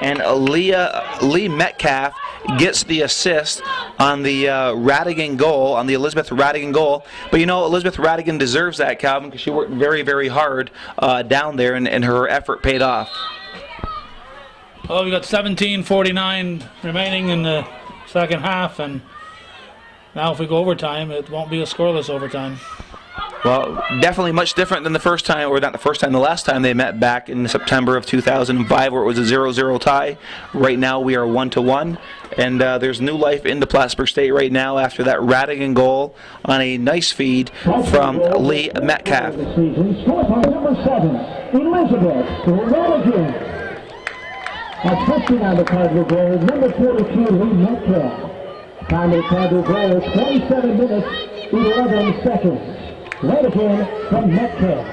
And Lee Metcalf gets the assist on the Radigan goal, on the Elizabeth Radigan goal. But you know, Elizabeth Radigan deserves that, Calvin, because she worked very, very hard down there, and her effort paid off. Well, we got 17:49 remaining in the second half, and now if we go overtime, it won't be a scoreless overtime. Well, definitely much different than the first time, or not the first time, the last time they met back in September of 2005, where it was a 0-0 tie. Right now we are 1-1, and there's new life into Plattsburgh State right now after that Radigan goal on a nice feed from Lee Metcalf. Scored by number 7, Elizabeth Radigan. A touchdown on the Cardinal goal, number 42, Lee Metcalf. Time of the Cardinal goal, 27 minutes, 11 seconds. Radigan from Metcalf.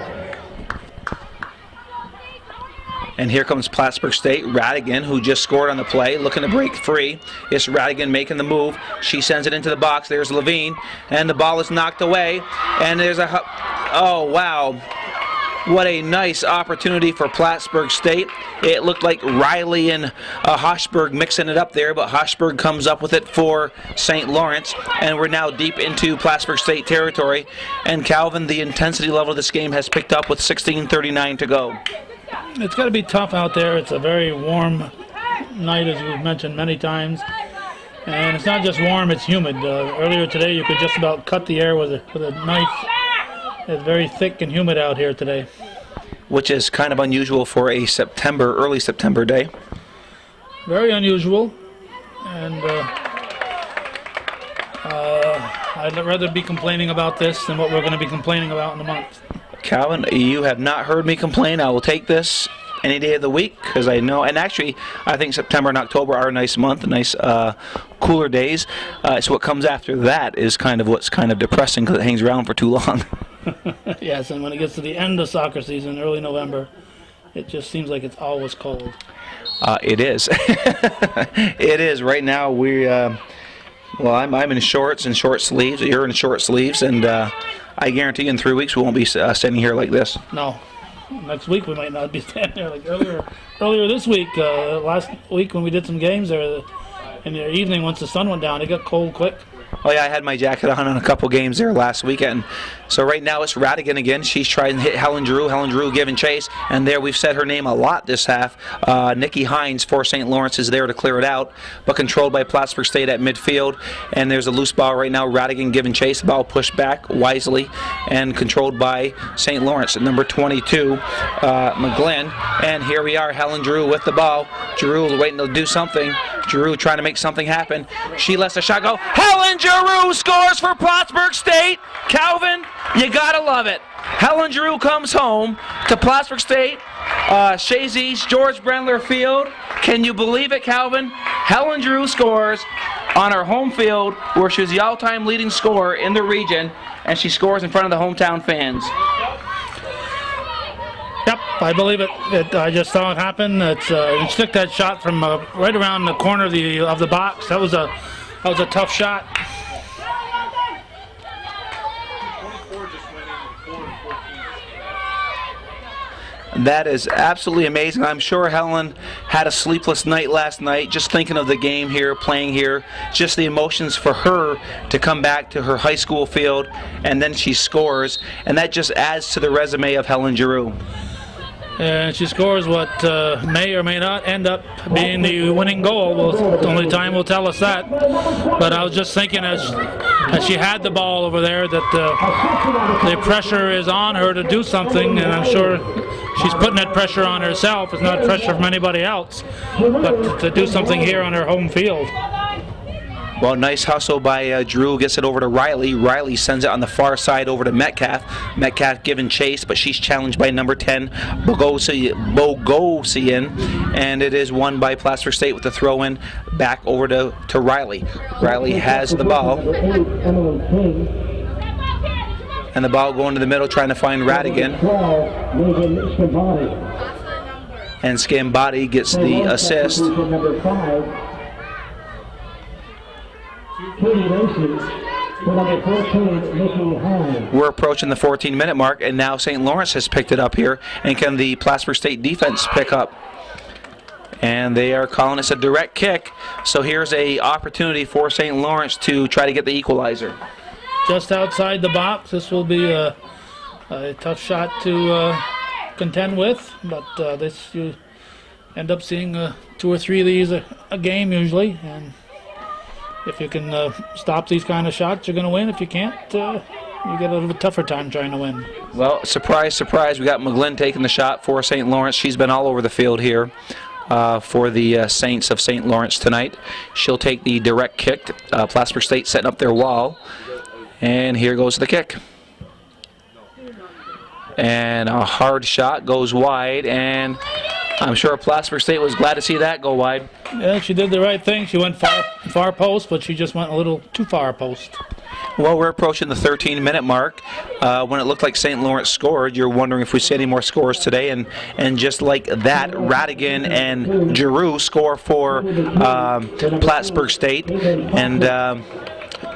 And here comes Plattsburgh State. Radigan, who just scored on the play, looking to break free. It's Radigan making the move. She sends it into the box. There's Levine, and the ball is knocked away. And there's a... Oh, wow. What a nice opportunity for Plattsburgh State. It looked like Riley and Hochberg mixing it up there, but Hochberg comes up with it for St. Lawrence, and we're now deep into Plattsburgh State territory. And Calvin, the intensity level of this game has picked up with 16:39 to go. It's got to be tough out there. It's a very warm night, as we've mentioned many times. And it's not just warm, it's humid. Earlier today, you could just about cut the air with a knife. It's very thick and humid out here today. Which is kind of unusual for a early September day. Very unusual. And I'd rather be complaining about this than what we're going to be complaining about in a month. Calvin, you have not heard me complain. I will take this any day of the week, because I know, and actually I think September and October are a nice month, nice cooler days. So what comes after that is kind of what's kind of depressing, because it hangs around for too long. Yes, and when it gets to the end of soccer season, early November, it just seems like it's always cold. It is. It is. Right now I'm in shorts and short sleeves. You're in short sleeves, and I guarantee in 3 weeks we won't be standing here like this. No. Next week we might not be standing there like earlier this week. Last week when we did some games there in the evening, once the sun went down, it got cold quick. Oh yeah, I had my jacket on a couple games there last weekend. So right now it's Radigan again. She's trying to hit Helen Drew. Helen Drew giving chase, and there we've said her name a lot this half. Nikki Hines for St. Lawrence is there to clear it out, but controlled by Plattsburgh State at midfield. And there's a loose ball right now. Radigan giving chase. The ball pushed back wisely and controlled by St. Lawrence at number 22, McGlynn. And here we are, Helen Drew with the ball. Drew waiting to do something. Drew trying to make something happen. She lets the shot go. Helen Drew scores for Plattsburgh State. Calvin, you gotta love it. Helen Drew comes home to Plattsburgh State, Shazy's George Brendler Field. Can you believe it, Calvin? Helen Drew scores on her home field, where she was the all-time leading scorer in the region, and she scores in front of the hometown fans. Yep, I believe it. I just saw it happen. She took that shot from right around the corner of the box. That was a tough shot. That is absolutely amazing. I'm sure Helen had a sleepless night last night just thinking of the game here, playing here, just the emotions for her to come back to her high school field, and then she scores, and that just adds to the resume of Helen Giroux. And she scores what may or may not end up being the winning goal. Well, only time will tell us that. But I was just thinking as she had the ball over there that the pressure is on her to do something, and I'm sure she's putting that pressure on herself. It's not pressure from anybody else, but to do something here on her home field. Well, nice hustle by Drew. Gets it over to Riley. Riley sends it on the far side over to Metcalf. Metcalf giving chase, but she's challenged by number 10, Bogosian. And it is won by Plattsburgh State with the throw-in back over to Riley. Riley has the ball. And the ball going to the middle, trying to find Radigan. And Scambati gets the assist. We're approaching the 14-minute mark, and now St. Lawrence has picked it up here. And can the Plattsburgh State defense pick up? And they are calling us a direct kick. So here's a opportunity for St. Lawrence to try to get the equalizer. Just outside the box. This will be a tough shot to contend with, but you end up seeing 2 or 3 of these a game usually, and if you can stop these kind of shots, you're going to win. If you can't, you get a little bit tougher time trying to win. Well, surprise, surprise, we got McGlynn taking the shot for St. Lawrence. She's been all over the field here for the Saints of St. Lawrence tonight. She'll take the direct kick. Plattsburgh State setting up their wall, and here goes the kick. And a hard shot goes wide, and I'm sure Plattsburgh State was glad to see that go wide. Yeah, she did the right thing. She went far post, but she just went a little too far post. Well, we're approaching the 13-minute mark. When it looked like St. Lawrence scored, you're wondering if we see any more scores today. And just like that, Radigan and Giroux score for Plattsburgh State. And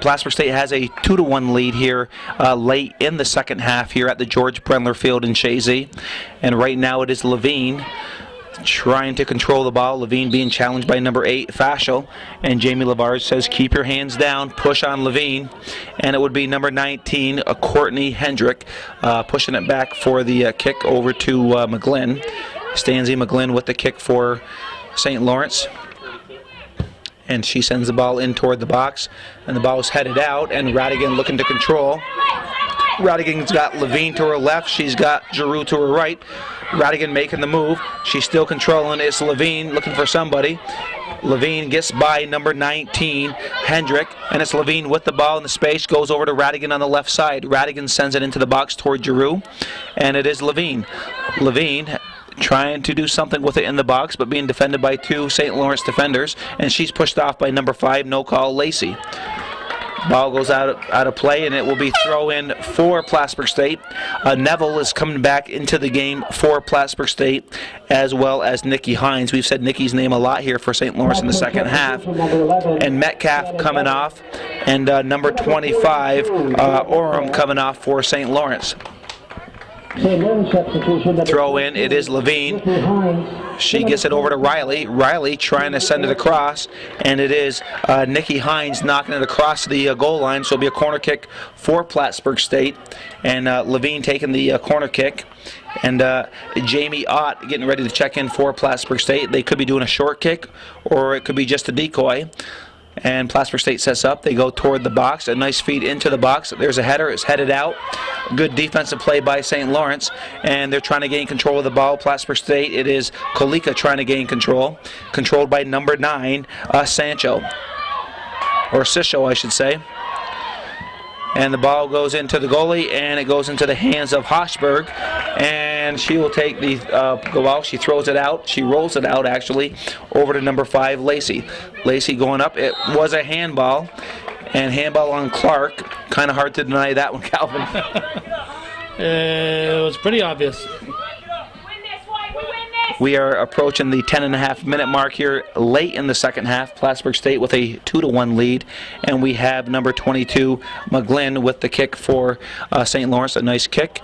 Plattsburgh State has a 2-1 lead here late in the second half here at the George Brendler Field in Chazy. And right now it is Levine trying to control the ball. Levine being challenged by number 8, Fashel. And Jamie Lavarge says, keep your hands down, push on Levine. And it would be number 19, Courtney Hendrick, pushing it back for the kick over to McGlynn. Stanzi McGlynn with the kick for St. Lawrence. And she sends the ball in toward the box. And the ball is headed out, and Radigan looking to control. Radigan's got Levine to her left. She's got Giroux to her right. Radigan making the move. She's still controlling. It's Levine looking for somebody. Levine gets by number 19, Hendrick, and it's Levine with the ball in the space. Goes over to Radigan on the left side. Radigan sends it into the box toward Giroux, and it is Levine. Levine trying to do something with it in the box, but being defended by 2 St. Lawrence defenders, and she's pushed off by number 5, no call, Lacey. Ball goes out of play, and it will be throw in for Plattsburgh State. Neville is coming back into the game for Plattsburgh State, as well as Nikki Hines. We've said Nikki's name a lot here for St. Lawrence in the second half. And Metcalf coming off, and number 25, Orem coming off for St. Lawrence. Throw in, it is Levine. She gets it over to Riley. Riley trying to send it across, and it is Nikki Hines knocking it across the goal line. So it'll be a corner kick for Plattsburgh State, and Levine taking the corner kick. And Jamie Ott getting ready to check in for Plattsburgh State. They could be doing a short kick, or it could be just a decoy. And Plattsburgh State sets up. They go toward the box. A nice feed into the box. There's a header. It's headed out. Good defensive play by St. Lawrence. And they're trying to gain control of the ball. Plattsburgh State, it is Kolika trying to gain control. Controlled by number 9, Sancho. Or Sisho, I should say. And the ball goes into the goalie, and it goes into the hands of Hochberg. And she will take the go out. She throws it out. She rolls it out, actually, over to number 5, Lacey. Lacey going up. It was a handball. And handball on Clark. Kind of hard to deny that one, Calvin. It was pretty obvious. We are approaching the 10.5-minute mark here late in the second half. Plattsburgh State with a 2-1 lead. And we have number 22, McGlynn, with the kick for St. Lawrence. A nice kick.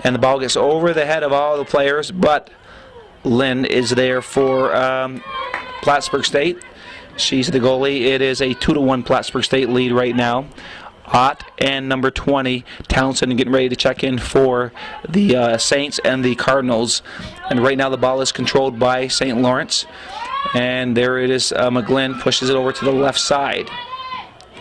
And the ball gets over the head of all the players, but Lynn is there for Plattsburgh State. She's the goalie. It is a 2-1 Plattsburgh State lead right now. Ott and number 20, Townsend, getting ready to check in for the Saints and the Cardinals. And right now the ball is controlled by St. Lawrence. And there it is. McGlynn pushes it over to the left side.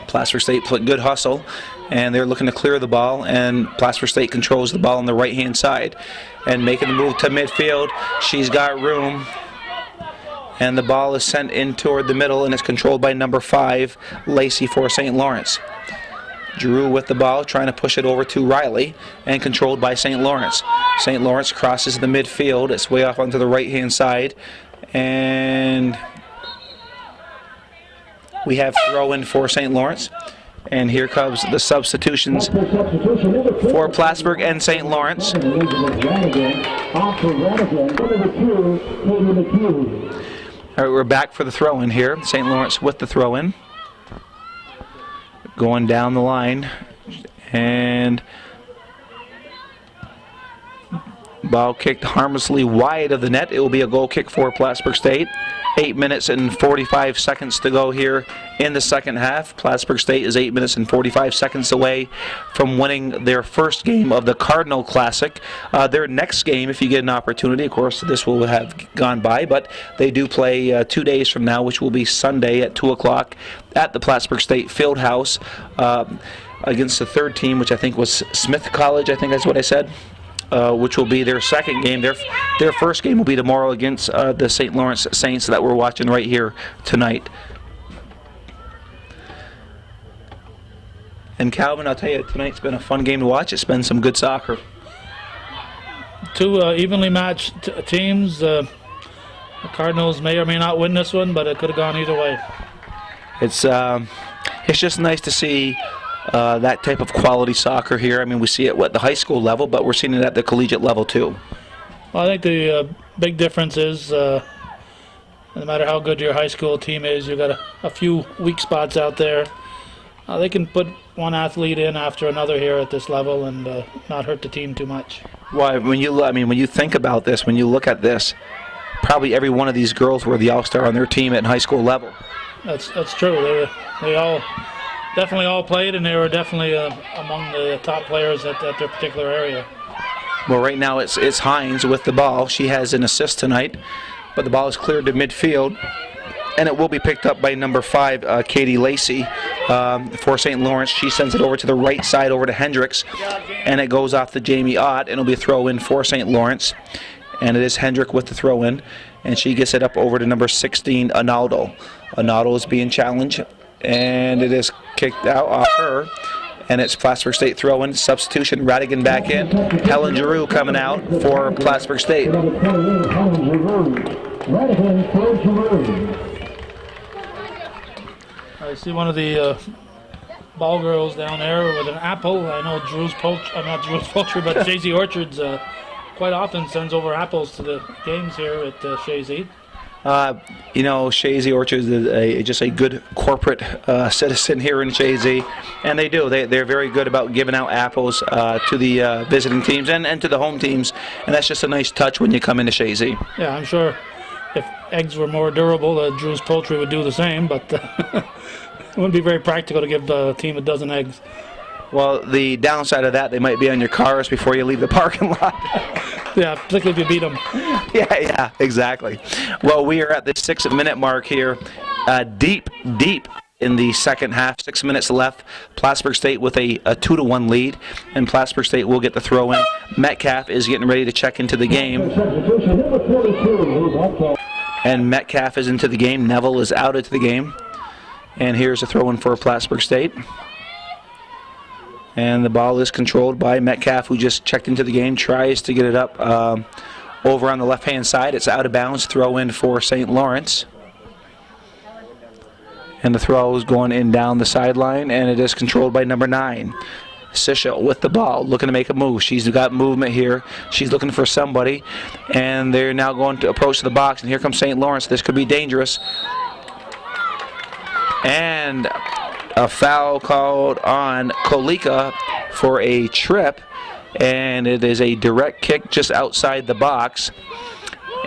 Plattsburgh State put good hustle, and they're looking to clear the ball, and Plattsburgh State controls the ball on the right-hand side. And making the move to midfield, she's got room. And the ball is sent in toward the middle, and it's controlled by number 5, Lacey, for St. Lawrence. Giroux with the ball, trying to push it over to Riley, and controlled by St. Lawrence. St. Lawrence crosses the midfield. It's way off onto the right-hand side. And we have throw-in for St. Lawrence. And here comes the substitutions for Plattsburgh and St. Lawrence. All right, we're back for the throw-in here. St. Lawrence with the throw-in. Going down the line. And Ball kicked harmlessly wide of the net. It will be a goal kick for Plattsburgh State. 8 minutes and 45 seconds to go here in the second half. Plattsburgh State is 8 minutes and 45 seconds away from winning their first game of the Cardinal Classic. Their next game, if you get an opportunity, of course, this will have gone by, but they do play 2 days from now, which will be Sunday at 2 o'clock at the Plattsburgh State Fieldhouse against the third team, which I think was Smith College, I think that's what I said. Which will be their second game. Their first game will be tomorrow against the St. Lawrence Saints that we're watching right here tonight. And Calvin, I'll tell you, tonight's been a fun game to watch. It's been some good soccer. Two evenly matched teams. The Cardinals may or may not win this one, but it could have gone either way. It's just nice to see that type of quality soccer here. I mean, we see it at the high school level, but we're seeing it at the collegiate level too. Well, I think the big difference is no matter how good your high school team is, you've got a few weak spots out there. They can put one athlete in after another here at this level and not hurt the team too much. Well, when you think about this, when you look at this, probably every one of these girls were the all-star on their team at high school level. That's true. They all definitely all played, and they were definitely among the top players at their particular area. Well, right now it's Hines with the ball. She has an assist tonight, but the ball is cleared to midfield, and it will be picked up by number 5, Katie Lacey for St. Lawrence. She sends it over to the right side, over to Hendricks, and it goes off to Jamie Ott, and it'll be a throw-in for St. Lawrence. And it is Hendrick with the throw-in, and she gets it up over to number 16, Analdo. Analdo is being challenged, and it is kicked out off her, and it's Plattsburgh State throw-in. Substitution, Radigan back in. Helen Giroux coming out for Plattsburgh State. I see one of the ball girls down there with an apple. I know not Drew's Poultry, but Shazy Orchards quite often sends over apples to the games here at Shazy. Shazy Orchards is just a good corporate citizen here in Shazy, and they do. They're very good about giving out apples to the visiting teams and to the home teams, and that's just a nice touch when you come into Shazy. Yeah, I'm sure if eggs were more durable, Drew's Poultry would do the same, but it wouldn't be very practical to give a team a dozen eggs. Well, the downside of that, they might be on your cars before you leave the parking lot. Yeah, particularly if you beat them. Yeah, exactly. Well, we are at the 6-minute mark here, deep in the second half. 6 minutes left. Plattsburgh State with a 2-1 lead, and Plattsburgh State will get the throw in. Metcalf is getting ready to check into the game. And Metcalf is into the game. Neville is out into the game. And here's a throw in for Plattsburgh State. And the ball is controlled by Metcalf, who just checked into the game, tries to get it up over on the left-hand side. It's out of bounds, throw in for St. Lawrence. And the throw is going in down the sideline, and it is controlled by number 9. Sisha with the ball, looking to make a move. She's got movement here. She's looking for somebody, and they're now going to approach the box, and here comes St. Lawrence. This could be dangerous. And a foul called on Kolika for a trip, and it is a direct kick just outside the box.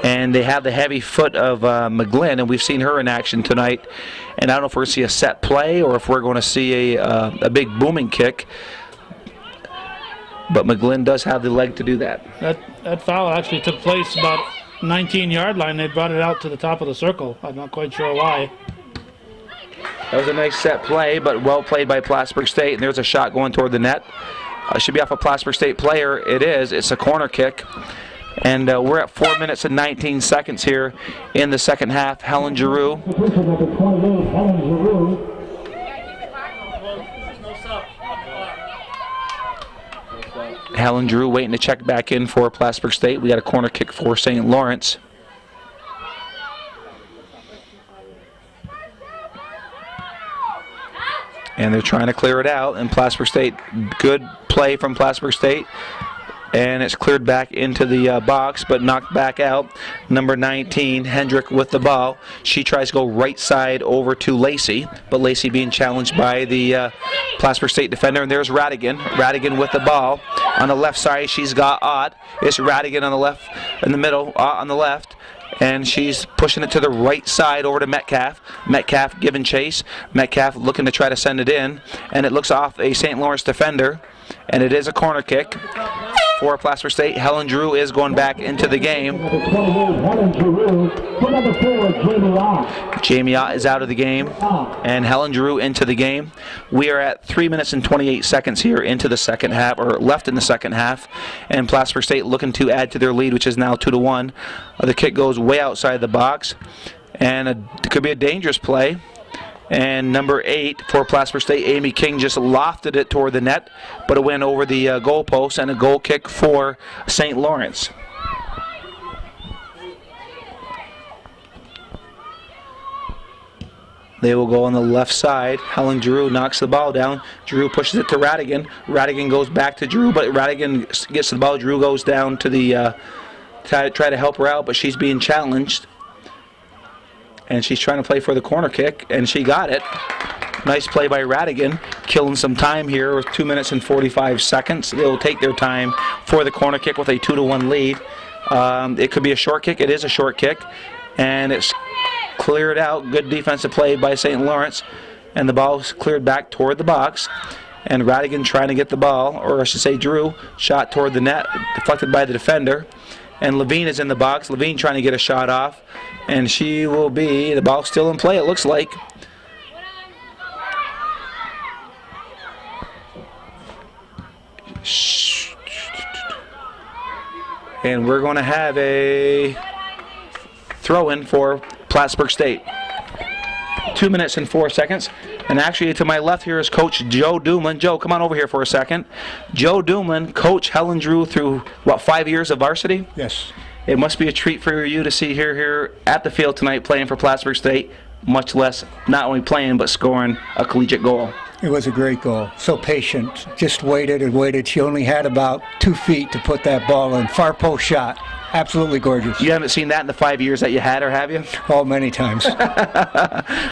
And they have the heavy foot of McGlynn, and we've seen her in action tonight. And I don't know if we're going to see a set play or if we're going to see a big booming kick. But McGlynn does have the leg to do that. That foul actually took place about 19-yard line. They brought it out to the top of the circle. I'm not quite sure why. That was a nice set play, but well played by Plattsburgh State. And there's a shot going toward the net. Should be off a Plattsburgh State player. It is. It's a corner kick. And we're at 4 minutes and 19 seconds here in the second half. Helen Giroux. Helen Giroux waiting to check back in for Plattsburgh State. We got a corner kick for St. Lawrence. And they're trying to clear it out. And Plattsburgh State, good play from Plattsburgh State. And it's cleared back into the box, but knocked back out Number 19, Hendrick with the ball. She tries to go right side over to Lacey, but Lacey being challenged by the Plattsburgh State defender. And there's Radigan. Radigan with the ball. On the left side, she's got Ott. It's Radigan on the left, in the middle, Ott on the left. And she's pushing it to the right side over to Metcalf. Metcalf giving chase. Metcalf looking to try to send it in. And it looks off a St. Lawrence defender. And it is a corner kick for Plattsburgh State. Helen Drew is going back into the game. Jamie Ott is out of the game. And Helen Drew into the game. We are at 3 minutes and 28 seconds here into the second half, or left in the second half. And Plattsburgh State looking to add to their lead, which is now 2-1. The kick goes way outside the box. And it could be a dangerous play. And number 8 for Plattsburgh State, Amy King, just lofted it toward the net, but it went over the goalpost, and a goal kick for St. Lawrence. They will go on the left side. Helen Drew knocks the ball down. Drew pushes it to Radigan. Radigan goes back to Drew, but Radigan gets the ball. Drew goes down to the try to help her out, but she's being challenged. And she's trying to play for the corner kick, and she got it. Nice play by Radigan, killing some time here with 2 minutes and 45 seconds. They'll take their time for the corner kick with a 2-1 lead. It could be a short kick. It is a short kick, and it's cleared out. Good defensive play by St. Lawrence, and the ball's cleared back toward the box. And Radigan trying to get the ball, or I should say Drew, shot toward the net, deflected by the defender. And Levine is in the box. Levine trying to get a shot off. And she will be, the ball's still in play, it looks like. And we're going to have a throw-in for Plattsburgh State. 2 minutes and 4 seconds. And actually to my left here is Coach Joe Dumlin. Joe, come on over here for a second. Joe Dumlin, Coach Helen Drew through, 5 years of varsity? Yes. It must be a treat for you to see her here at the field tonight playing for Plattsburgh State, much less not only playing but scoring a collegiate goal. It was a great goal. So patient. Just waited and waited. She only had about 2 feet to put that ball in. Far post shot. Absolutely gorgeous. You haven't seen that in the 5 years that you had her, have you? Oh, many times.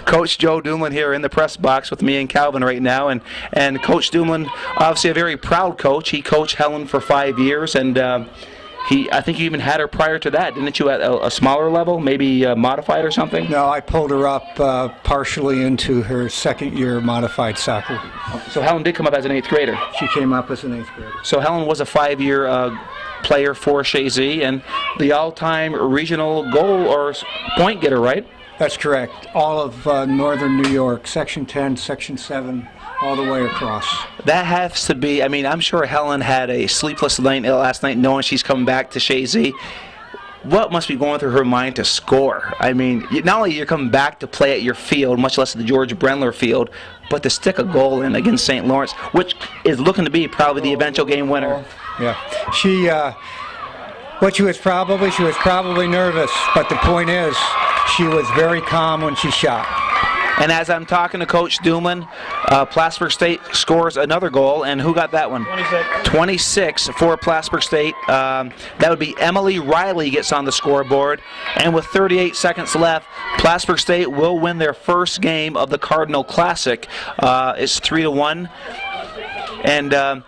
Coach Joe Dumlin here in the press box with me and Calvin right now. And Coach Dumlin, obviously a very proud coach. He coached Helen for 5 years, and I think you even had her prior to that, didn't you, at a smaller level, maybe modified or something? No, I pulled her up partially into her second year modified soccer. So Helen did come up as an 8th grader. She came up as an 8th grader. So Helen was a 5-year player for Shazy and the all-time regional goal or point getter, right? That's correct. All of northern New York, Section 10, Section 7, all the way across. That has to be, I mean, I'm sure Helen had a sleepless night last night knowing she's coming back to Shazy. What must be going through her mind to score? I mean, not only you're coming back to play at your field, much less at the George Brenler field, but to stick a goal in against St. Lawrence, which is looking to be probably the eventual game winner. Yeah. She was probably nervous, but the point is, she was very calm when she shot. And as I'm talking to Coach Dumlin, Plattsburgh State scores another goal, and who got that one? 26 for Plattsburgh State. That would be Emily Riley gets on the scoreboard. And with 38 seconds left, Plattsburgh State will win their first game of the Cardinal Classic. It's 3-1. And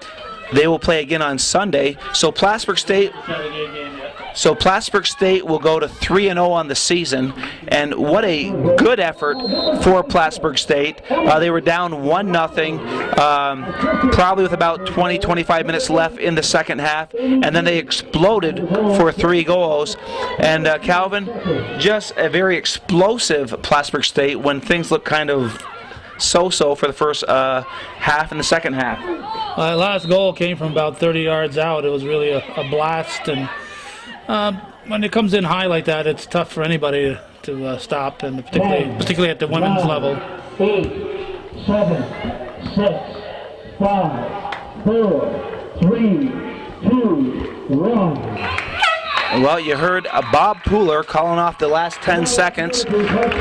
they will play again on Sunday. So Plattsburgh State will go to 3-0 on the season, and what a good effort for Plattsburgh State. They were down 1-0, probably with about 20-25 minutes left in the second half, and then they exploded for 3 goals. And Calvin, just a very explosive Plattsburgh State when things look kind of so-so for the first half and the second half. Last goal came from about 30 yards out. It was really a blast, and when it comes in high like that, it's tough for anybody to stop, and particularly at the women's level. 8, 7, 6, 5, 4, 3, 2, 1. Well, you heard Bob Pooler calling off the last 10 seconds,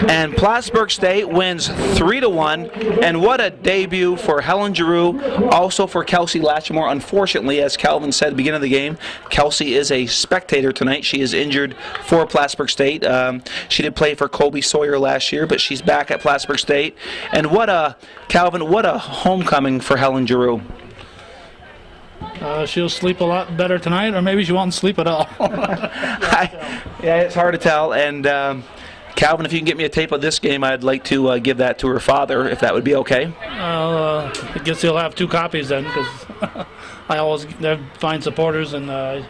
and Plattsburgh State wins 3-1. And what a debut for Helen Giroux, also for Kelsey Latchmore. Unfortunately, as Calvin said at the beginning of the game, Kelsey is a spectator tonight. She is injured for Plattsburgh State. She did play for Colby Sawyer last year, but she's back at Plattsburgh State. And what a homecoming for Helen Giroux. She'll sleep a lot better tonight, or maybe she won't sleep at all. Yeah, it's hard to tell. And Calvin, if you can get me a tape of this game, I'd like to give that to her father, if that would be okay. I guess he'll have 2 copies then, because I always find supporters, and I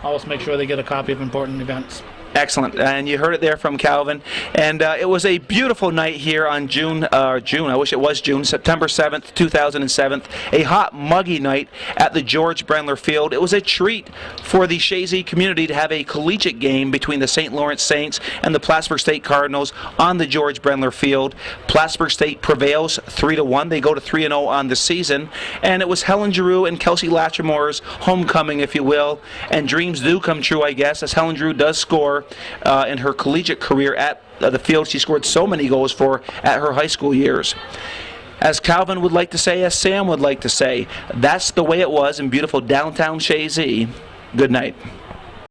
always make sure they get a copy of important events. Excellent, and you heard it there from Calvin. And it was a beautiful night here on September 7th, 2007. A hot, muggy night at the George Brendler Field. It was a treat for the Chazy community to have a collegiate game between the St. Lawrence Saints and the Plattsburgh State Cardinals on the George Brendler Field. Plattsburgh State prevails 3-1. They go to 3-0 on the season. And it was Helen Giroux and Kelsey Latchmore's homecoming, if you will. And dreams do come true, I guess, as Helen Giroux does score in her collegiate career at the field she scored so many goals for at her high school years. As Calvin would like to say, as Sam would like to say, that's the way it was in beautiful downtown Chazy. Good night.